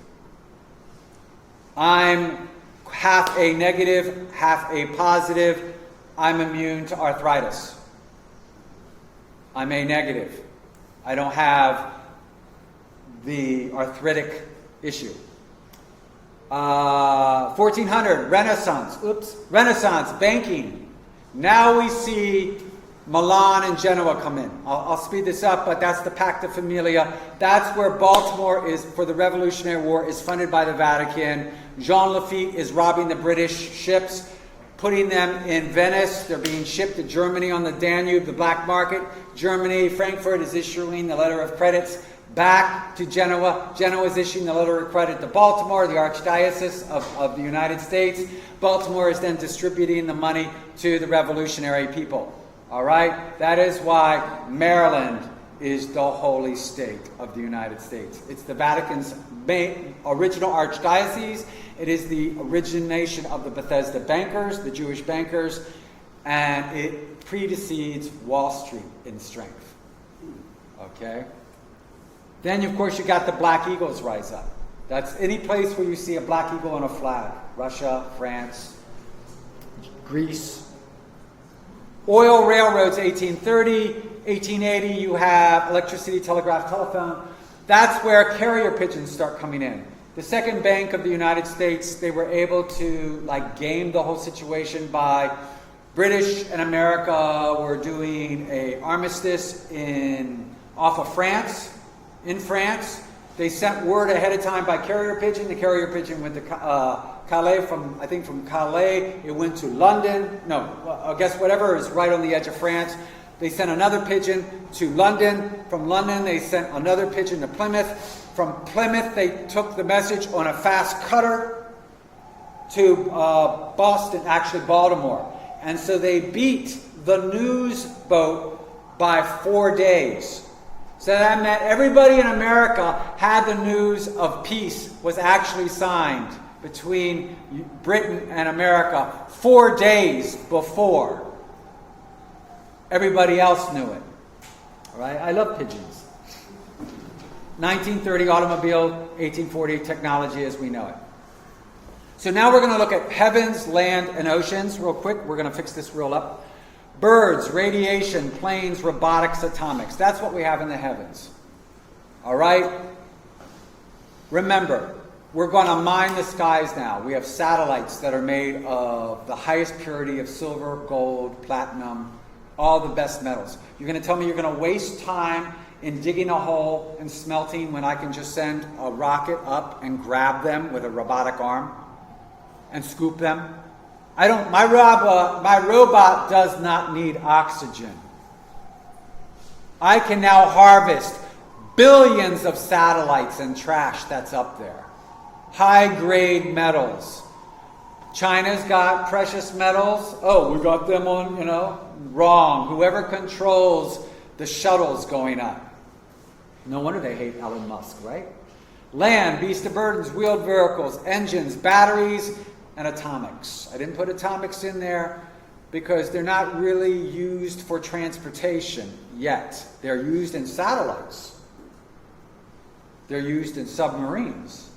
I'm half A negative, half A positive. I'm immune to arthritis. I'm A negative. I don't have the arthritic issue. 1400, Renaissance, banking. Now we see Milan and Genoa come in. I'll speed this up, but that's the Pacta Familia. That's where Baltimore is, for the Revolutionary War, is funded by the Vatican. Jean Lafitte is robbing the British ships, putting them in Venice. They're being shipped to Germany on the Danube, the black market. Germany, Frankfurt is issuing the letter of credits back to Genoa. Genoa is issuing the letter of credit to Baltimore, the Archdiocese of the United States. Baltimore is then distributing the money to the revolutionary people. All right? That is why Maryland is the holy state of the United States. It's the Vatican's original archdiocese. It is the origination of the Bethesda bankers, the Jewish bankers, and it precedes Wall Street in strength. Okay? Then, of course, you got the Black Eagles rise up. That's any place where you see a black eagle on a flag. Russia, France, Greece. Oil railroads, 1830. 1880, you have electricity, telegraph, telephone. That's where carrier pigeons start coming in. The Second Bank of the United States, they were able to game the whole situation by British and America were doing an armistice off of France. In France, they sent word ahead of time by carrier pigeon. The carrier pigeon went to Calais. From Calais, it went to London. I guess whatever is right on the edge of France. They sent another pigeon to London. From London, they sent another pigeon to Plymouth. From Plymouth, they took the message on a fast cutter to Boston, actually Baltimore. And so they beat the news boat by 4 days. So that meant everybody in America had the news of peace was actually signed between Britain and America 4 days before everybody else knew it. All right? I love pigeons. 1930 automobile, 1840 technology as we know it. So now we're going to look at heavens, land, and oceans real quick. We're going to fix this real up. Birds, radiation, planes, robotics, atomics. That's what we have in the heavens. All right? Remember, we're going to mine the skies now. We have satellites that are made of the highest purity of silver, gold, platinum, all the best metals. You're going to tell me you're going to waste time in digging a hole and smelting when I can just send a rocket up and grab them with a robotic arm and scoop them? My robot does not need oxygen. I can now harvest billions of satellites and trash that's up there. High-grade metals. China's got precious metals. Oh, we got them on, wrong. Whoever controls the shuttles going up. No wonder they hate Elon Musk, right? Land, beast of burdens, wheeled vehicles, engines, batteries, and atomics. I didn't put atomics in there because they're not really used for transportation yet. They're used in satellites. They're used in submarines.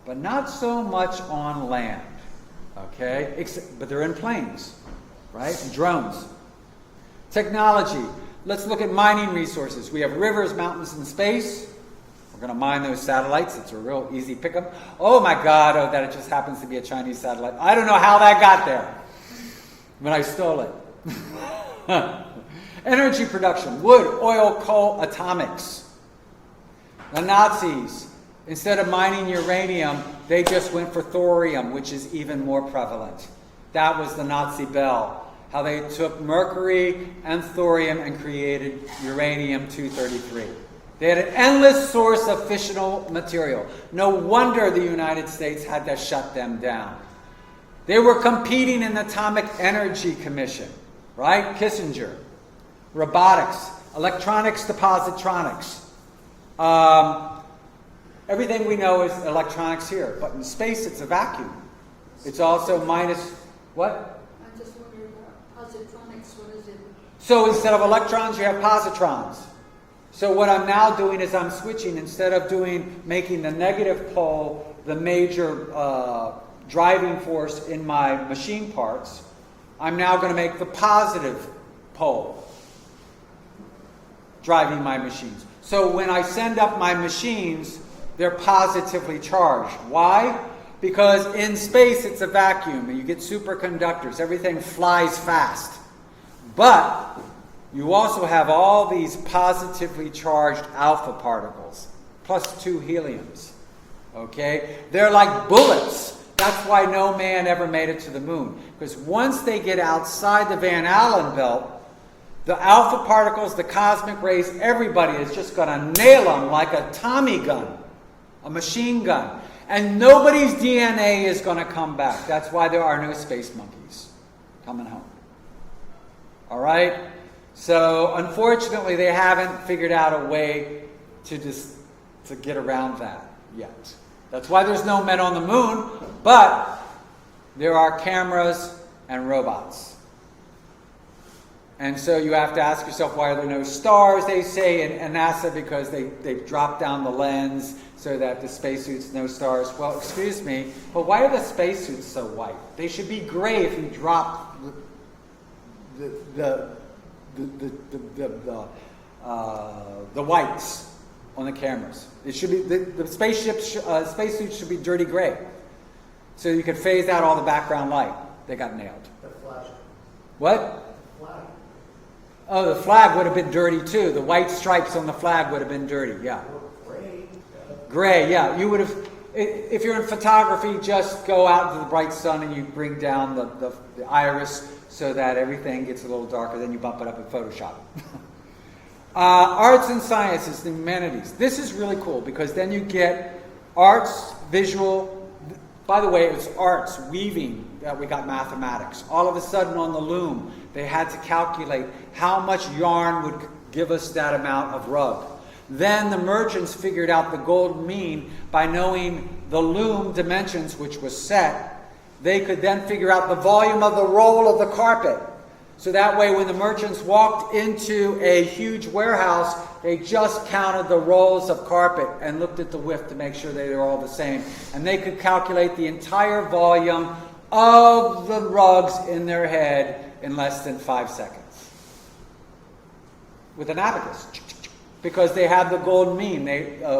But not so much on land. Okay? But they're in planes, right? And drones. Technology. Let's look at mining resources. We have rivers, mountains, and space. We're going to mine those satellites. It's a real easy pickup. Oh my God, oh, that it just happens to be a Chinese satellite. I don't know how that got there, but I stole it. Energy production, wood, oil, coal, atomics. The Nazis, instead of mining uranium, they just went for thorium, which is even more prevalent. That was the Nazi bell. How they took mercury and thorium and created uranium-233. They had an endless source of fissional material. No wonder the United States had to shut them down. They were competing in the Atomic Energy Commission, right? Kissinger. Robotics, electronics to positronics. Everything we know is electronics here, but in space it's a vacuum. It's also minus, what? I just wondered about positronics, what is it? So instead of electrons, you have positrons. So what I'm now doing is I'm switching, instead of making the negative pole the major driving force in my machine parts, I'm now going to make the positive pole driving my machines. So when I send up my machines, they're positively charged. Why? Because in space it's a vacuum and you get superconductors. Everything flies fast. But you also have all these positively charged alpha particles, plus 2 heliums. Okay? They're like bullets. That's why no man ever made it to the moon. Because once they get outside the Van Allen belt, the alpha particles, the cosmic rays, everybody is just going to nail them like a Tommy gun, a machine gun. And nobody's DNA is going to come back. That's why there are no space monkeys coming home. All right? So, unfortunately, they haven't figured out a way to get around that yet. That's why there's no men on the moon, but there are cameras and robots. And so you have to ask yourself, why are there no stars, they say, in NASA, because they've dropped down the lens so that the spacesuits, no stars. Well, excuse me, but why are the spacesuits so white? They should be gray if you drop the whites on the cameras. It should be the spacesuits should be dirty gray, so you could phase out all the background light. They got nailed. The flag. What? Flag. Oh, the flag would have been dirty too. The white stripes on the flag would have been dirty. Yeah. Gray. Gray. Yeah. You would have. If you're in photography, just go out into the bright sun and you bring down the iris so that everything gets a little darker. Then you bump it up in Photoshop. Arts and sciences, the humanities. This is really cool because then you get arts, visual. By the way, it was arts, weaving, that we got mathematics. All of a sudden on the loom, they had to calculate how much yarn would give us that amount of rug. Then the merchants figured out the golden mean by knowing the loom dimensions, which was set. They could then figure out the volume of the roll of the carpet. So that way when the merchants walked into a huge warehouse, they just counted the rolls of carpet and looked at the width to make sure they were all the same. And they could calculate the entire volume of the rugs in their head in less than 5 seconds. With an abacus. Because they have the golden mean,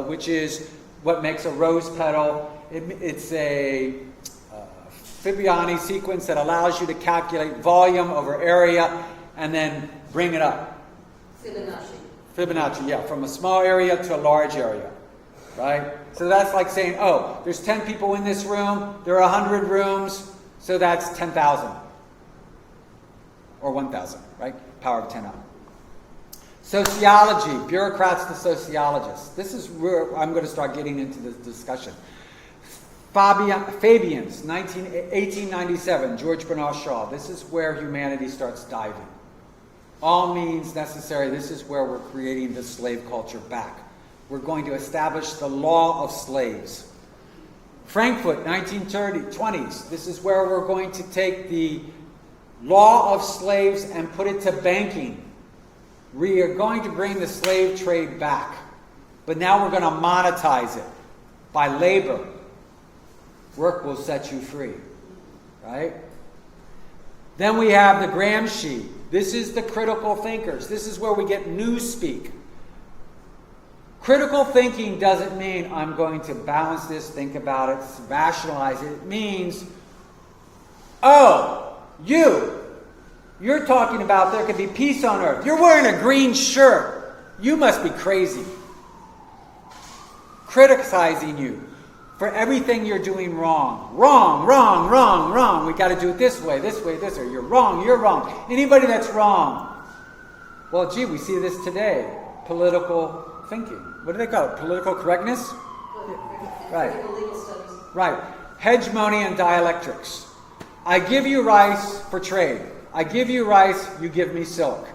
which is what makes a rose petal. It's a Fibonacci sequence that allows you to calculate volume over area and then bring it up. Fibonacci, yeah, from a small area to a large area, right? So that's like saying, oh, there's 10 people in this room, there are 100 rooms, so that's 10,000. Or 1,000, right? Power of 10 up. Sociology, bureaucrats to sociologists. This is where I'm going to start getting into this discussion. Fabians, 1897, George Bernard Shaw. This is where humanity starts diving. All means necessary. This is where we're creating the slave culture back. We're going to establish the law of slaves. Frankfurt, 1920s. This is where we're going to take the law of slaves and put it to banking. We are going to bring the slave trade back. But now we're going to monetize it by labor. Work will set you free. right? Then we have the Gramsci. This is the critical thinkers. This is where we get newspeak. Critical thinking doesn't mean I'm going to balance this, think about it, rationalize it. It means, oh, you're talking about there could be peace on earth. You're wearing a green shirt. You must be crazy. Criticizing you for everything you're doing wrong. Wrong, wrong, wrong, wrong. We got to do it this way, this way, this way. You're wrong, you're wrong. Anybody that's wrong. Well, gee, we see this today. Political thinking. What do they call it? Political correctness? Right. Legal studies. Right. Hegemony and dialectics. I give you rice for trade. I give you rice, you give me silk.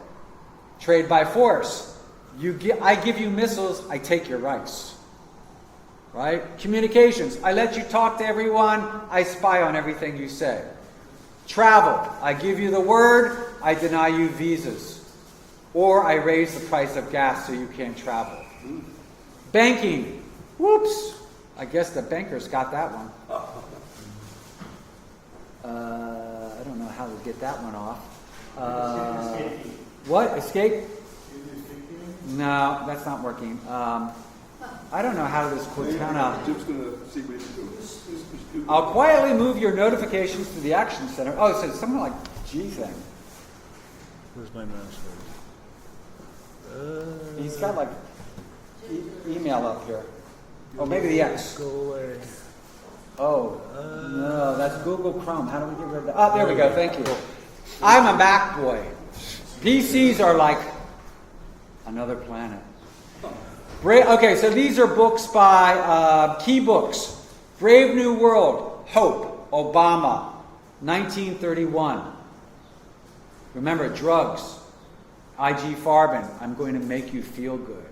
Trade by force. I give you missiles, I take your rice. Right? Communications. I let you talk to everyone, I spy on everything you say. Travel. I give you the word, I deny you visas. Or I raise the price of gas so you can't travel. Banking. Whoops. I guess the bankers got that one. I don't know how to get that one off. What? Escape? No, that's not working. I don't know how this Cortana. Jim's going to see what he can do. I'll quietly move your notifications to the action center. Oh, so it's something like G thing. Where's my mouse? He's got like email up here. Oh, maybe the X. Go away. Oh, no, that's Google Chrome. How do we get rid of that? Oh, there we go. Thank you. I'm a Mac boy. PCs are like another planet. Okay, so these are books by key books. Brave New World, Hope, Obama, 1931. Remember, drugs. I.G. Farben, I'm going to make you feel good.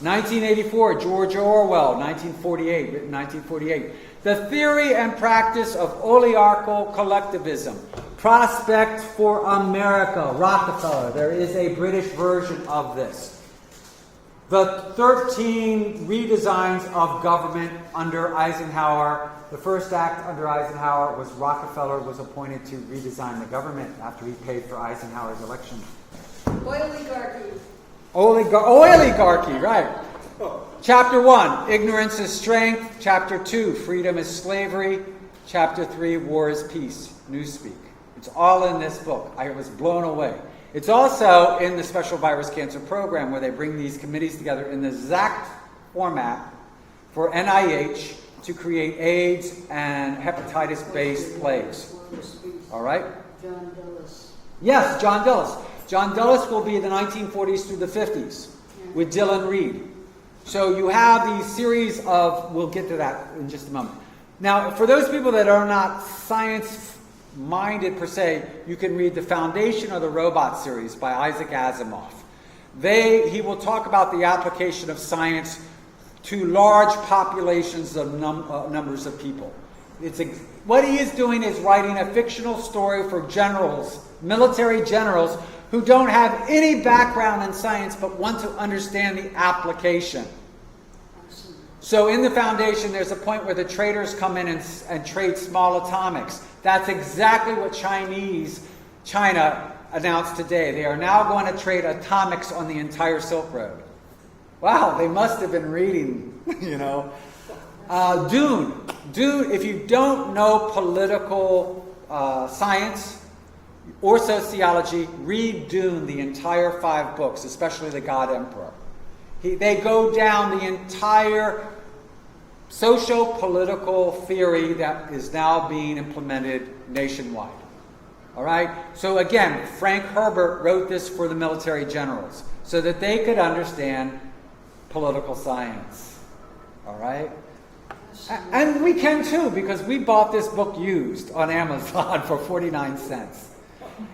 1984, George Orwell, 1948, written 1948. The Theory and Practice of Oligarchical Collectivism. Prospect for America, Rockefeller. There is a British version of this. The 13 redesigns of government under Eisenhower. The first act under Eisenhower was Rockefeller was appointed to redesign the government after he paid for Eisenhower's election. Oligarchy. Oligarchy, right. Chapter 1, Ignorance is Strength. Chapter 2, Freedom is Slavery. Chapter 3, War is Peace. Newspeak. It's all in this book. I was blown away. It's also in the Special Virus Cancer Program where they bring these committees together in the exact format for NIH to create AIDS and hepatitis-based plagues. All right? John Dulles. Yes, John Dulles. John Dulles will be the 1940s through the 50s with Dylan Reed. So you have these series of, we'll get to that in just a moment. Now, for those people that are not science-minded per se, you can read The Foundation of the Robot series by Isaac Asimov. He will talk about the application of science to large populations of numbers of people. What he is doing is writing a fictional story for generals, military generals, who don't have any background in science but want to understand the application. So in the Foundation, there's a point where the traders come in and trade small atomics. That's exactly what China announced today. They are now going to trade atomics on the entire Silk Road. Wow, they must have been reading, you know. Dune, if you don't know political science or sociology, read Dune, the entire 5 books, especially The God Emperor. They go down the entire socio-political theory that is now being implemented nationwide. All right? So again, Frank Herbert wrote this for the military generals so that they could understand political science. All right? And we can too, because we bought this book used on Amazon for 49 cents.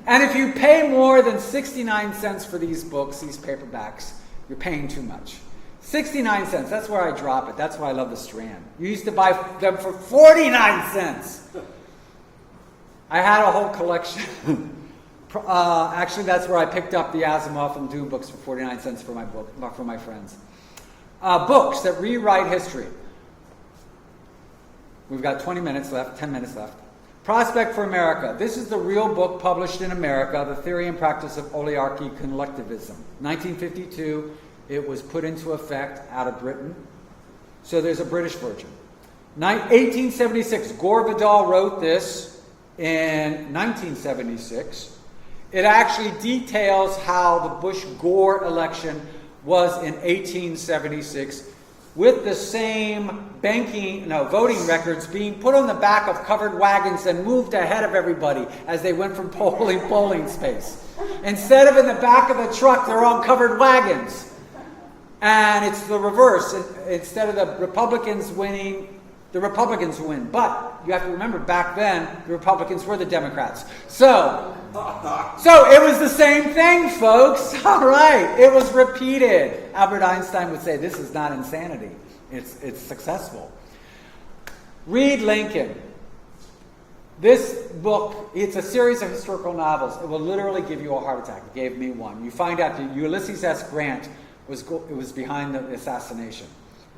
And if you pay more than 69 cents for these books, these paperbacks, you're paying too much. 69 cents, that's where I drop it. That's why I love the Strand. You used to buy them for 49 cents. I had a whole collection. Actually, that's where I picked up the Asimov and Dune books for 49 cents for my friends. Books that rewrite history. We've got 20 minutes left, 10 minutes left. Prospect for America. This is the real book published in America, The Theory and Practice of Oligarchy Collectivism. 1952, it was put into effect out of Britain. So there's a British version. 1876, Gore Vidal wrote this in 1976. It actually details how the Bush-Gore election was in 1876, with the same voting records being put on the back of covered wagons and moved ahead of everybody as they went from polling space. Instead of in the back of the truck, they're on covered wagons. And it's the reverse. Instead of the Republicans winning, the Republicans win. But you have to remember, back then, the Republicans were the Democrats. So it was the same thing, folks. All right. It was repeated. Albert Einstein would say, this is not insanity. It's successful. Read Lincoln. This book, it's a series of historical novels. It will literally give you a heart attack. It gave me one. You find out that Ulysses S. Grant was behind the assassination.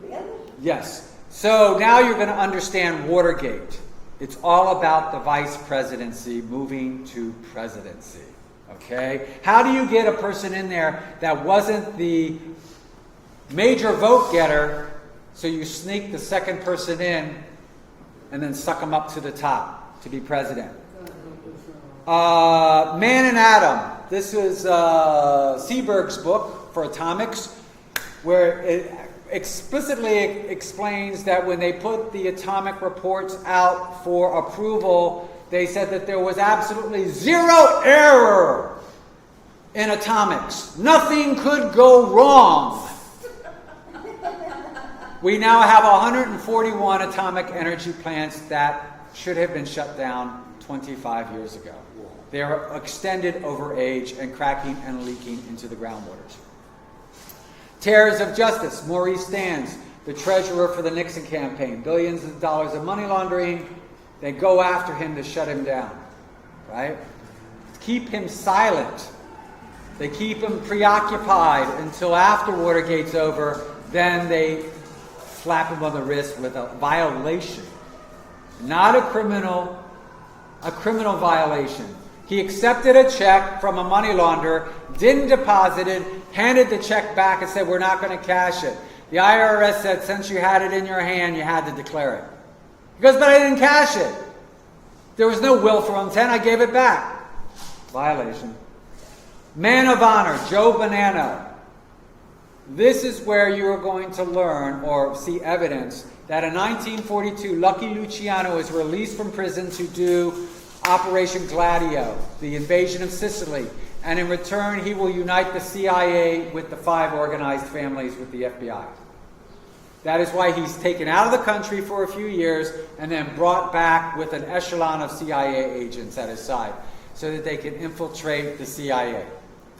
Really? Yes. So now you're going to understand Watergate. It's all about the vice presidency moving to presidency. Okay? How do you get a person in there that wasn't the major vote getter, so you sneak the second person in and then suck them up to the top to be president? Man and Atom. This is Seeberg's book for atomics, where it explicitly explains that when they put the atomic reports out for approval, they said that there was absolutely zero error in atomics. Nothing could go wrong. We now have 141 atomic energy plants that should have been shut down 25 years ago. They are extended over age and cracking and leaking into the groundwaters. Terrors of Justice, Maurice Stans, the treasurer for the Nixon campaign, billions of dollars of money laundering. They go after him to shut him down, right? Keep him silent. They keep him preoccupied until after Watergate's over. Then they slap him on the wrist with a violation. Not a criminal violation. He accepted a check from a money launderer, didn't deposit it, handed the check back and said, we're not going to cash it. The IRS said, since you had it in your hand, you had to declare it. He goes, but I didn't cash it. There was no will for intent. I gave it back. Violation. Man of Honor, Joe Bonanno. This is where you are going to learn or see evidence that in 1942, Lucky Luciano was released from prison to do Operation Gladio, the invasion of Sicily. And in return, he will unite the CIA with the 5 organized families with the FBI. That is why he's taken out of the country for a few years and then brought back with an echelon of CIA agents at his side so that they can infiltrate the CIA,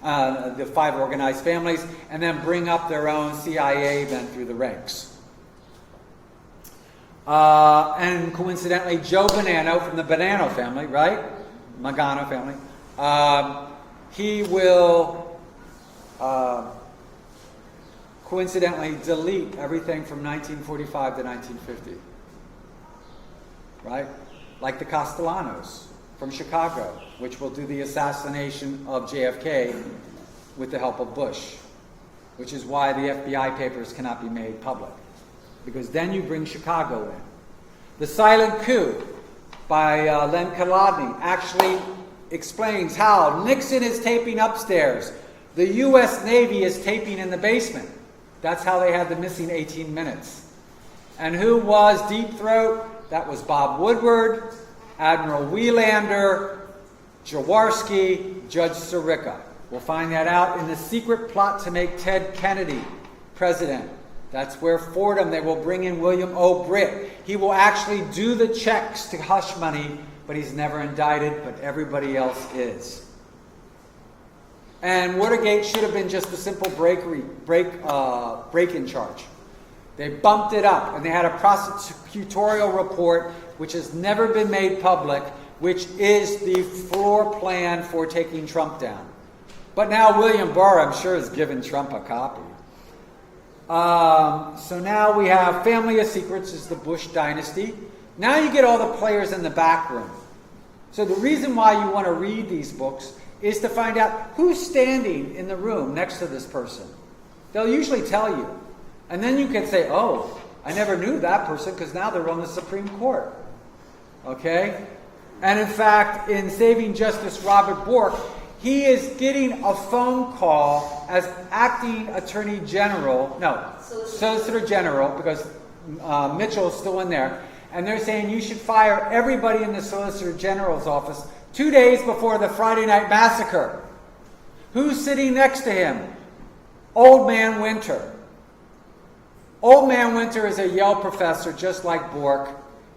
the 5 organized families, and then bring up their own CIA then through the ranks. And coincidentally, Joe Bonanno from the Bonanno family, right? Magano family. He will coincidentally delete everything from 1945 to 1950. Right? Like the Castellanos from Chicago, which will do the assassination of JFK with the help of Bush, which is why the FBI papers cannot be made public. Because then you bring Chicago in. The Silent Coup by Len Kolodny actually explains how Nixon is taping upstairs. The U.S. Navy is taping in the basement. That's how they had the missing 18 minutes. And who was Deep Throat? That was Bob Woodward, Admiral Welander, Jaworski, Judge Sirica. We'll find that out in the secret plot to make Ted Kennedy president. That's where Fordham, they will bring in William O. Britt. He will actually do the checks to hush money, but he's never indicted, but everybody else is. And Watergate should have been just a simple break-in charge. They bumped it up, and they had a prosecutorial report, which has never been made public, which is the floor plan for taking Trump down. But now William Barr, I'm sure, has given Trump a copy. So now we have Family of Secrets is the Bush dynasty. Now you get all the players in the back room. So the reason why you want to read these books is to find out who's standing in the room next to this person. They'll usually tell you. And then you can say, oh, I never knew that person because now they're on the Supreme Court. Okay? And in fact, in Saving Justice Robert Bork, he is getting a phone call as acting Attorney General, Solicitor General, because Mitchell is still in there. And they're saying you should fire everybody in the Solicitor General's office 2 days before the Friday night massacre. Who's sitting next to him? Old Man Winter. Old Man Winter is a Yale professor just like Bork,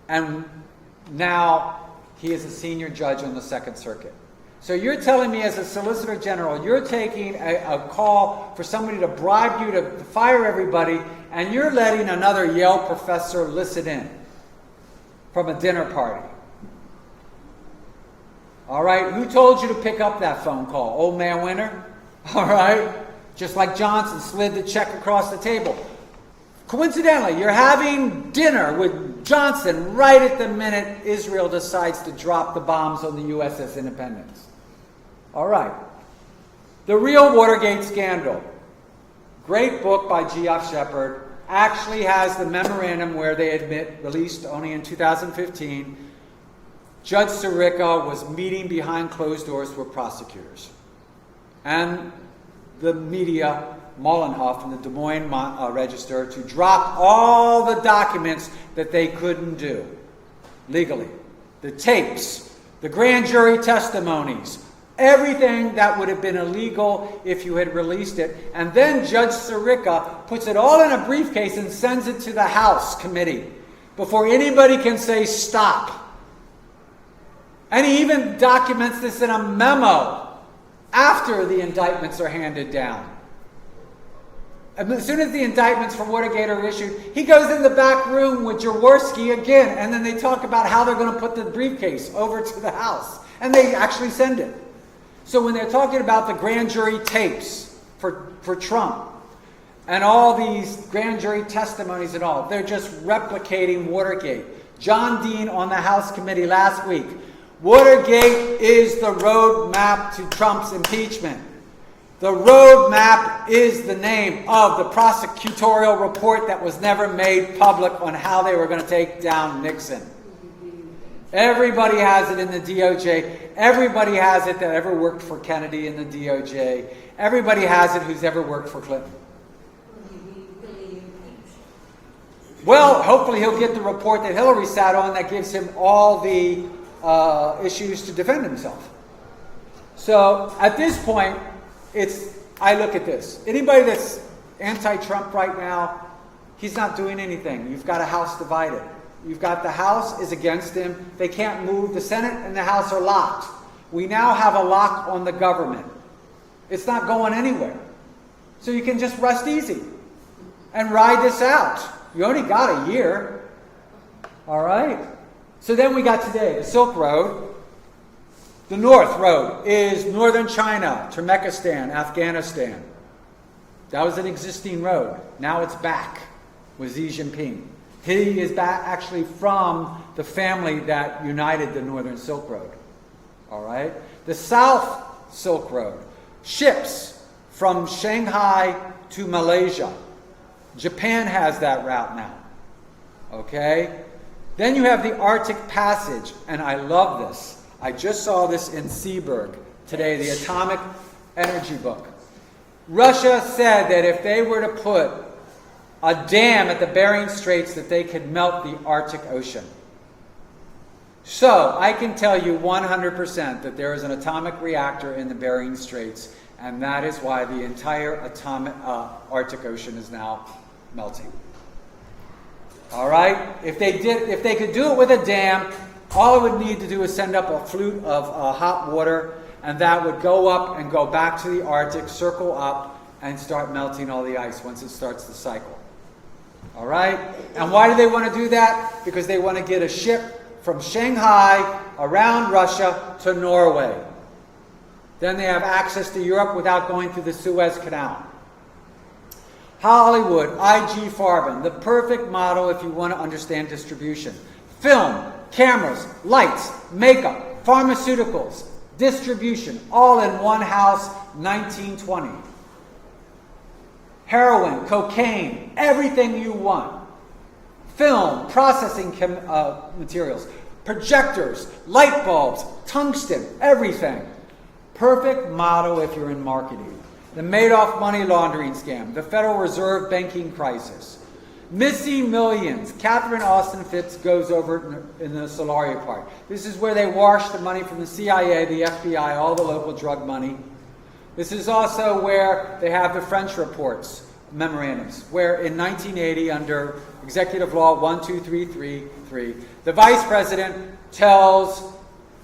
and now he is a senior judge on the Second Circuit. So you're telling me as a Solicitor General, you're taking a call for somebody to bribe you to fire everybody, and you're letting another Yale professor listen in from a dinner party. All right, who told you to pick up that phone call? Old Man Winter? All right, just like Johnson slid the check across the table. Coincidentally, you're having dinner with Johnson right at the minute Israel decides to drop the bombs on the USS Independence. All right. The Real Watergate Scandal. Great book by Geoff Shepard. Actually has the memorandum where they admit, released only in 2015, Judge Sirica was meeting behind closed doors with prosecutors. And the media, Mollenhoff and the Des Moines Register, to drop all the documents that they couldn't do legally. The tapes, the grand jury testimonies, everything that would have been illegal if you had released it. And then Judge Sirica puts it all in a briefcase and sends it to the House committee before anybody can say stop. And he even documents this in a memo after the indictments are handed down. And as soon as the indictments for Watergate are issued, he goes in the back room with Jaworski again, and then they talk about how they're going to put the briefcase over to the House. And they actually send it. So when they're talking about the grand jury tapes for Trump and all these grand jury testimonies and all, they're just replicating Watergate. John Dean on the House committee last week, Watergate is the roadmap to Trump's impeachment. The roadmap is the name of the prosecutorial report that was never made public on how they were going to take down Nixon. Everybody has it in the DOJ. Everybody has it that ever worked for Kennedy in the DOJ. Everybody has it who's ever worked for Clinton. Well, hopefully he'll get the report that Hillary sat on that gives him all the issues to defend himself. So at this point, I look at this. Anybody that's anti-Trump right now, he's not doing anything. You've got a House divided. You've got the House is against him. They can't move. The Senate and the House are locked. We now have a lock on the government. It's not going anywhere. So you can just rest easy and ride this out. You only got a year. All right? So then we got today, the Silk Road. The North Road is northern China, Turkmenistan, Afghanistan. That was an existing road. Now it's back with Xi Jinping. He is back actually from the family that united the Northern Silk Road. All right? The South Silk Road. Ships from Shanghai to Malaysia. Japan has that route now. Okay? Then you have the Arctic Passage, and I love this. I just saw this in Seaberg today, the Atomic Energy book. Russia said that if they were to put a dam at the Bering Straits that they could melt the Arctic Ocean. So I can tell you 100% that there is an atomic reactor in the Bering Straits, and that is why the entire Arctic Ocean is now melting. All right? If they could do it with a dam, all it would need to do is send up a flute of hot water, and that would go up and go back to the Arctic, circle up, and start melting all the ice once it starts the cycle. All right? And why do they want to do that? Because they want to get a ship from Shanghai around Russia to Norway. Then they have access to Europe without going through the Suez Canal. Hollywood, IG Farben, the perfect model if you want to understand distribution. Film, cameras, lights, makeup, Pharmaceuticals, distribution, all in one house, 1920. Heroin, cocaine, everything you want. Film, processing materials, projectors, light bulbs, tungsten, everything. Perfect model if you're in marketing. The Madoff money laundering scam, the Federal Reserve banking crisis. Missing millions. Catherine Austin Fitts goes over in the Solaria part. This is where they wash the money from the CIA, the FBI, all the local drug money. This is also where they have the French reports, memorandums, where in 1980, under Executive Law 12333, the Vice President tells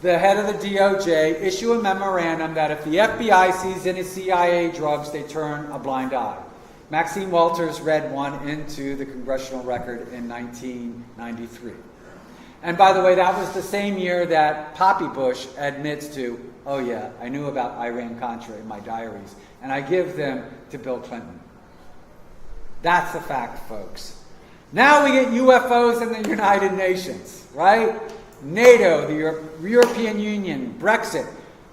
the head of the DOJ, issue a memorandum that if the FBI sees any CIA drugs, they turn a blind eye. Maxine Walters read one into the congressional record in 1993. And by the way, that was the same year that Poppy Bush admits to, oh yeah, I knew about Iran-Contra in my diaries, and I give them to Bill Clinton. That's a fact, folks. Now we get UFOs in the United Nations, right? NATO, the European Union, Brexit,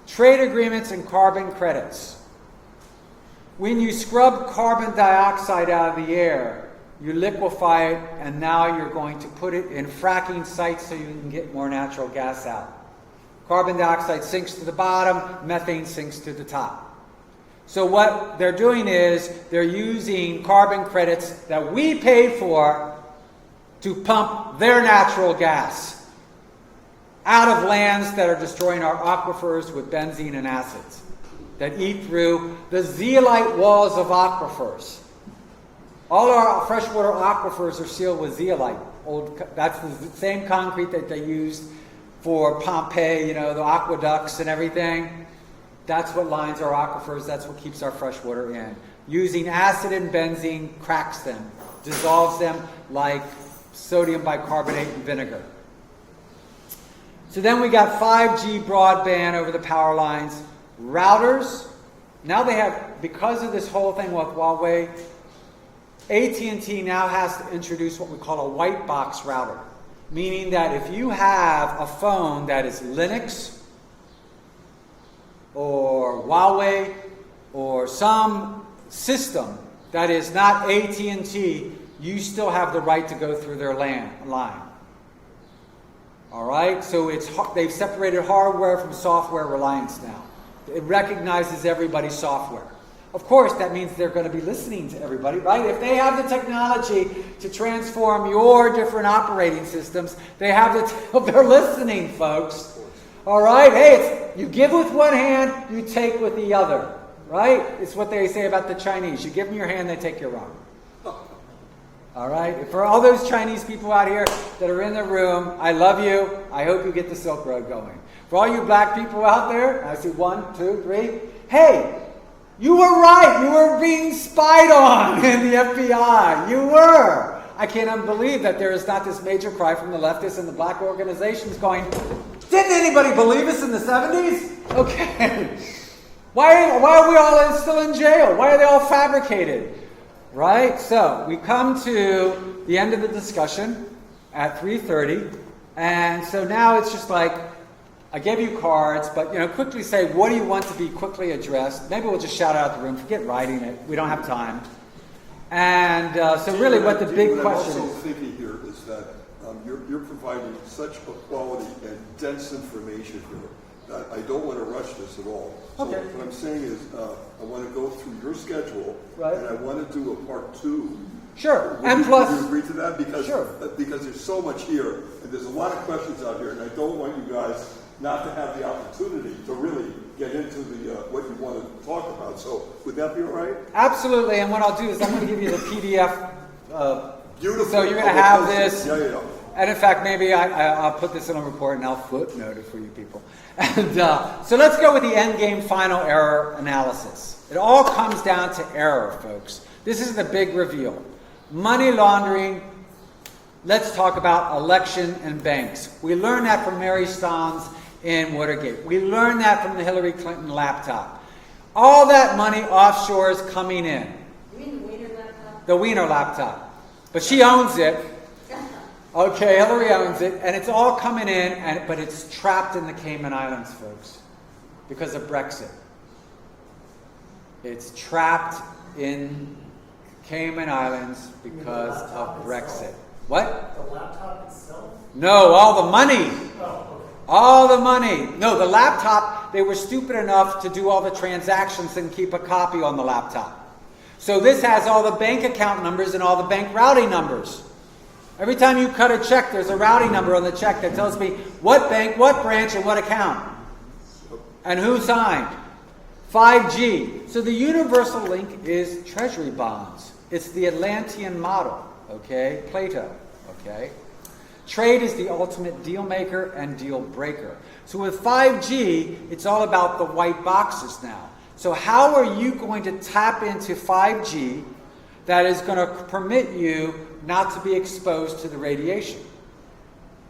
trade agreements and carbon credits. When you scrub carbon dioxide out of the air, you liquefy it, and now you're going to put it in fracking sites so you can get more natural gas out. Carbon dioxide sinks to the bottom, methane sinks to the top. So what they're doing is they're using carbon credits that we paid for to pump their natural gas out of lands that are destroying our aquifers with benzene and acids that eat through the zeolite walls of aquifers. All our freshwater aquifers are sealed with zeolite. That's the same concrete that they used for Pompeii, the aqueducts and everything. That's what lines our aquifers, that's what keeps our freshwater in. Using acid and benzene cracks them, dissolves them like sodium bicarbonate and vinegar. So then we got 5G broadband over the power lines. Routers, now they have, because of this whole thing with Huawei, AT&T now has to introduce what we call a white box router, meaning that if you have a phone that is Linux or Huawei or some system that is not AT&T, you still have the right to go through their line. All right, so they've separated hardware from software reliance now. It recognizes everybody's software. Of course, that means they're going to be listening to everybody, right? If they have the technology to transform your different operating systems, they're listening, folks. All right? Hey, you give with one hand, you take with the other, right? It's what they say about the Chinese. You give them your hand, they take your arm. All right? For all those Chinese people out here that are in the room, I love you. I hope you get the Silk Road going. For all you black people out there, I see 1, 2, 3. Hey, you were right. You were being spied on in the FBI. You were. I can't believe that there is not this major cry from the leftists and the black organizations going, didn't anybody believe us in the 70s? Okay. Why are we all still in jail? Why are they all fabricated? Right? So we come to the end of the discussion at 3:30. And so now it's just like, I gave you cards, but quickly say, what do you want to be quickly addressed? Maybe we'll just shout out the room. Forget writing it. We don't have time. And so really what the big question I'm also is. thinking here is that you're providing such a quality and dense information here that I don't want to rush this at all. Okay. So what I'm saying is I want to go through your schedule, Right. and I want to do a part 2. Sure. Would And you plus, agree to that? Because, Sure. because there's so much here, and there's a lot of questions out here, and I don't want you guys not to have the opportunity to really get into the what you want to talk about. So would that be all right? absolutely. And what I'll do is I'm going to give you the PDF. Beautiful. So you're going to have this. Yeah. And in fact, maybe I'll put this in a report and I'll footnote it for you people. And so let's go with the end game final error analysis. It all comes down to error, folks. This is the big reveal. Money laundering. Let's talk about election and banks. We learned that from Mary Stans in Watergate. We learned that from the Hillary Clinton laptop. All that money offshore is coming in. You mean the Wiener laptop? The Wiener laptop. But she owns it. Okay, Hillary owns it, and it's all coming in, but it's trapped in the Cayman Islands, folks, because of Brexit. It's trapped in Cayman Islands because of Brexit. What? The laptop itself? No, all the money. Oh, okay. All the money. No, the laptop, they were stupid enough to do all the transactions and keep a copy on the laptop. So this has all the bank account numbers and all the bank routing numbers. Every time you cut a check, there's a routing number on the check that tells me what bank, what branch, and what account. And who signed. 5G. So the universal link is treasury bonds. It's the Atlantean model, okay? Plato, okay? Trade is the ultimate deal maker and deal breaker. So with 5G, it's all about the white boxes now. So how are you going to tap into 5G that is going to permit you not to be exposed to the radiation?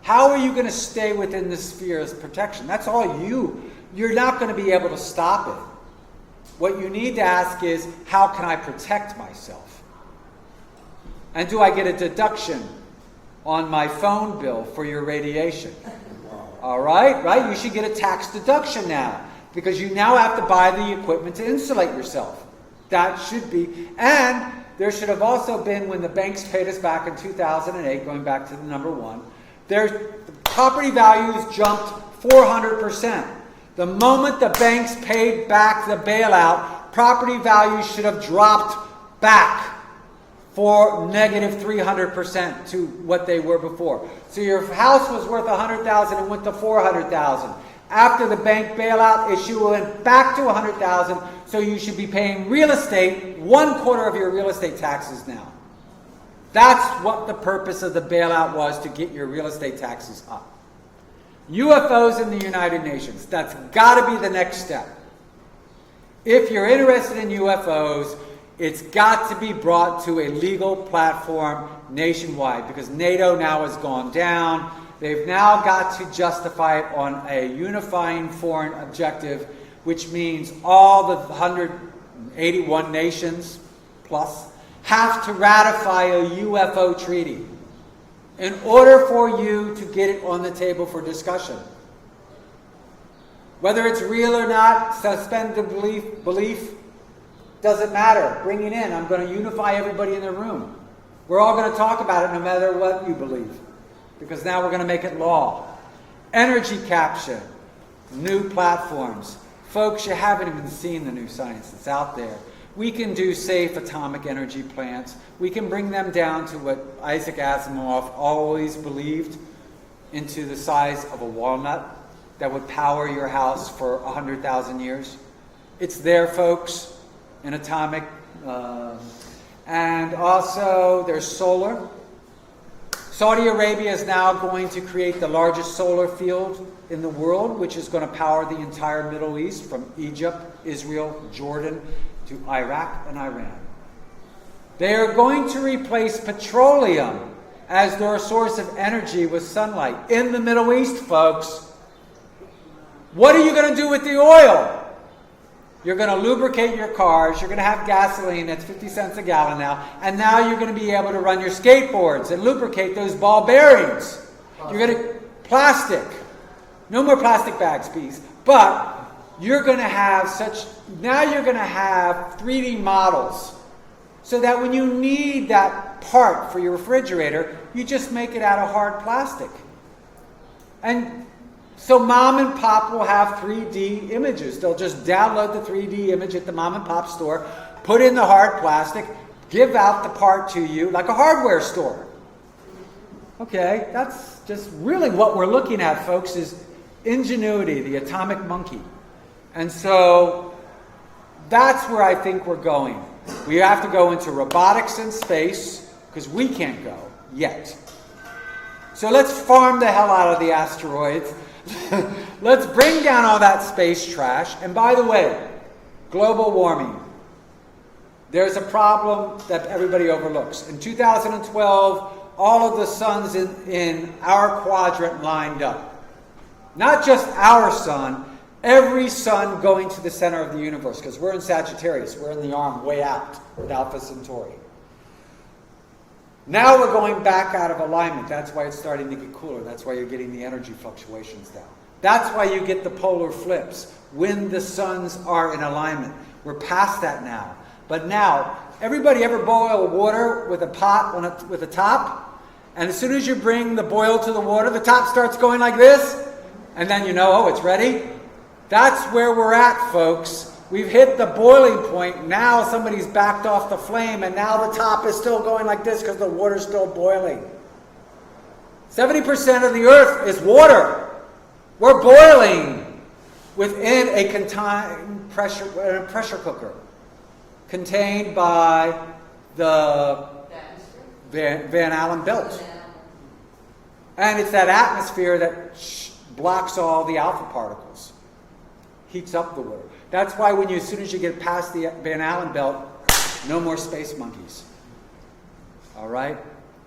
How are you going to stay within the sphere of protection? That's all you're not going to be able to stop it. What you need to ask is, how can I protect myself? And do I get a deduction on my phone bill for your radiation? All right, right? You should get a tax deduction now, because you now have to buy the equipment to insulate yourself. That should be, and there should have also been, when the banks paid us back in 2008, going back to the number one, the property values jumped 400%. The moment the banks paid back the bailout, property values should have dropped back for negative 300% to what they were before. So your house was worth $100,000 and went to $400,000. After the bank bailout issue, went back to $100,000. So you should be paying real estate 1/4 of your real estate taxes now. That's what the purpose of the bailout was, to get your real estate taxes up. UFOs in the United Nations. That's got to be the next step. If you're interested in UFOs, it's got to be brought to a legal platform nationwide, because NATO now has gone down. They've now got to justify it on a unifying foreign objective, which means all the 181 nations plus have to ratify a UFO treaty in order for you to get it on the table for discussion. Whether it's real or not, suspend the belief, doesn't matter. Bring it in. I'm going to unify everybody in the room. We're all going to talk about it no matter what you believe, because now we're going to make it law. Energy capture, new platforms. Folks, you haven't even seen the new science that's out there. We can do safe atomic energy plants. We can bring them down to what Isaac Asimov always believed, into the size of a walnut, that would power your house for 100,000 years. It's there, folks, in atomic. And also, there's solar. Saudi Arabia is now going to create the largest solar field in the world, which is going to power the entire Middle East, from Egypt, Israel, Jordan, to Iraq and Iran. They are going to replace petroleum as their source of energy with sunlight in the Middle East, folks. What are you going to do with the oil? You're going to lubricate your cars. You're going to have gasoline that's 50 cents a gallon now. And now you're going to be able to run your skateboards and lubricate those ball bearings. You're going to plastic. No more plastic bags, please. But you're going to have now you're going to have 3D models, so that when you need that part for your refrigerator, you just make it out of hard plastic. And so mom and pop will have 3D images. They'll just download the 3D image at the mom and pop store, put in the hard plastic, give out the part to you like a hardware store. Okay, that's just really what we're looking at, folks, is ingenuity, the atomic monkey. And so that's where I think we're going. We have to go into robotics and space, because we can't go yet. So let's farm the hell out of the asteroids. Let's bring down all that space trash. And by the way, global warming. There's a problem that everybody overlooks. In 2012, all of the suns in our quadrant lined up. Not just our sun, every sun going to the center of the universe, because we're in Sagittarius. We're in the arm way out with Alpha Centauri. Now we're going back out of alignment. That's why it's starting to get cooler. That's why you're getting the energy fluctuations down. That's why you get the polar flips when the suns are in alignment. We're past that now. But now, everybody ever boil water with a pot with a top? And as soon as you bring the boil to the water, the top starts going like this. And then you know, oh, it's ready. That's where we're at, folks. We've hit the boiling point. Now somebody's backed off the flame, and now the top is still going like this because the water's still boiling. 70% of the earth is water. We're boiling within a contained pressure cooker contained by the Van Allen belt. And it's that atmosphere that blocks all the alpha particles, heats up the water. That's why as soon as you get past the Van Allen belt, no more space monkeys. All right?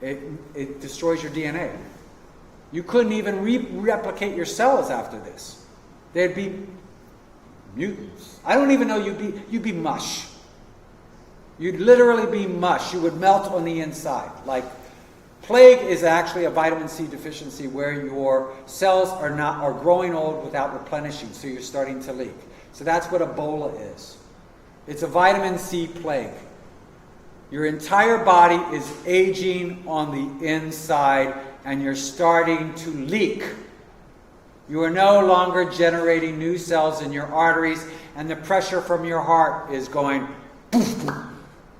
It destroys your DNA. You couldn't even replicate your cells after this. They'd be mutants. I don't even know you'd be mush. You'd literally be mush. You would melt on the inside. Like plague is actually a vitamin C deficiency where your cells are growing old without replenishing, so you're starting to leak. So that's what Ebola is. It's a vitamin C plague. Your entire body is aging on the inside and you're starting to leak. You are no longer generating new cells in your arteries, and the pressure from your heart is going poof, poof,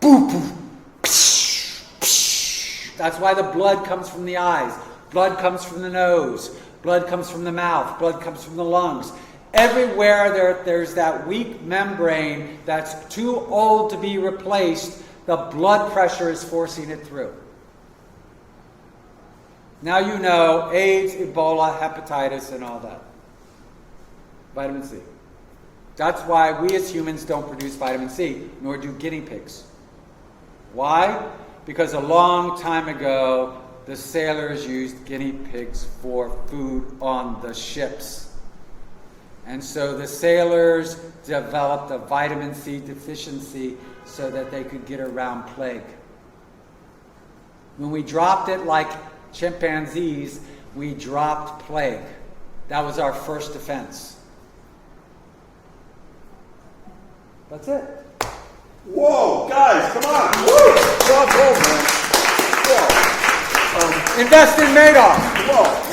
poof, poof, psh, psh. That's why the blood comes from the eyes, blood comes from the nose, blood comes from the mouth, blood comes from the lungs. Everywhere there's that weak membrane that's too old to be replaced, the blood pressure is forcing it through. Now you know AIDS, Ebola, hepatitis, and all that. Vitamin C. That's why we as humans don't produce vitamin C, nor do guinea pigs. Why? Because a long time ago, the sailors used guinea pigs for food on the ships. And so the sailors developed a vitamin C deficiency so that they could get around plague. When we dropped it like chimpanzees, we dropped plague. That was our first defense. That's it. Whoa, guys, come on! Woo! Bravo, man! Whoa! Invest in Madoff. Whoa!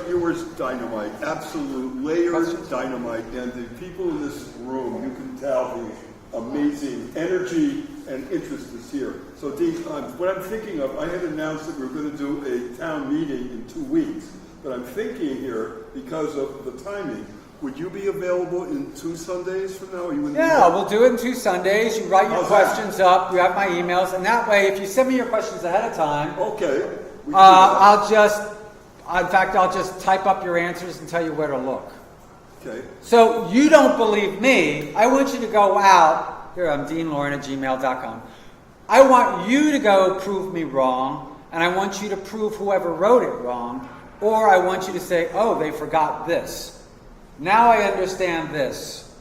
You were dynamite, absolute layers of dynamite, and the people in this room, you can tell the amazing energy and interest is here. So, Dean, what I'm thinking of, I had announced that we were going to do a town meeting in 2 weeks, but I'm thinking here, because of the timing, would you be available in 2 Sundays from now? Or you Yeah, we'll do it in 2 Sundays. You write your How's that? questions up. You have my emails, and that way, if you send me your questions ahead of time, Okay. We can do that. I'll just type up your answers and tell you where to look. Okay. So you don't believe me. I want you to go out. Here, I'm deanloren@gmail.com. I want you to go prove me wrong, and I want you to prove whoever wrote it wrong, or I want you to say, oh, they forgot this. Now I understand this.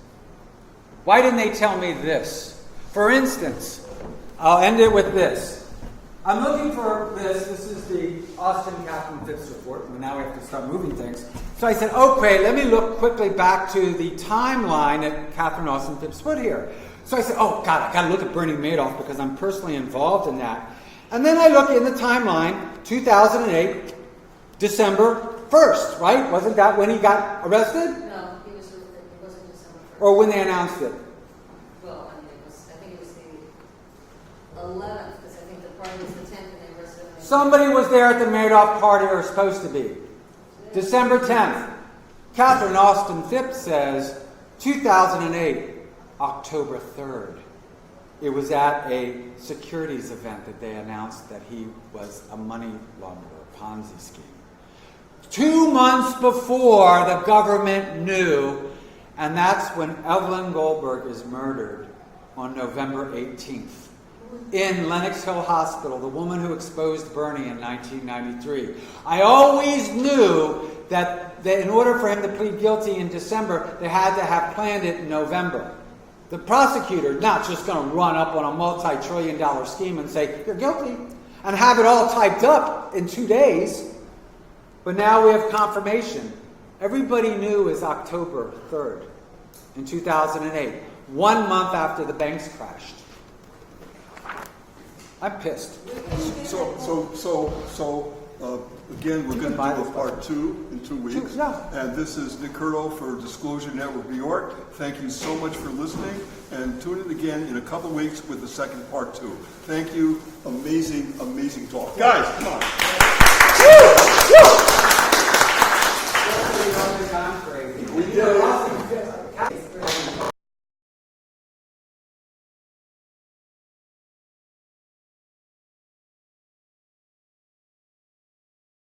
Why didn't they tell me this? For instance, I'll end it with this. I'm looking for this. This is the Austin Catherine Phipps report. And now we have to start moving things. So I said, okay, let me look quickly back to the timeline that Catherine Austin Phipps put here. So I said, oh, God, I got to look at Bernie Madoff because I'm personally involved in that. And then I look in the timeline, 2008, December 1st, right? Wasn't that when he got arrested? No, it wasn't December 1st. Or when they announced it? Well, I mean, I think it was the 11th, because I think the party was the 10th and they arrested him. Somebody was there at the Madoff party, or supposed to be. December 10th. Catherine Austin Phipps says, 2008, October 3rd. It was at a securities event that they announced that he was a money launderer, Ponzi scheme. 2 months before the government knew, and that's when Evelyn Goldberg is murdered on November 18th in Lenox Hill Hospital, the woman who exposed Bernie in 1993. I always knew that in order for him to plead guilty in December, they had to have planned it in November. The prosecutor not just going to run up on a multi-trillion-dollar scheme and say, you're guilty. and have it all typed up in 2 days. But now we have confirmation. Everybody knew it was October 3rd in 2008, 1 month after the banks crashed. I'm pissed. Again, we're going to buy do a this part 2 in 2 weeks. Sure, yeah. And this is Nick Curto for Disclosure Network New York. Thank you so much for listening, and tune in again in a couple weeks with the second part 2. Thank you. Amazing, amazing talk. Guys, come on.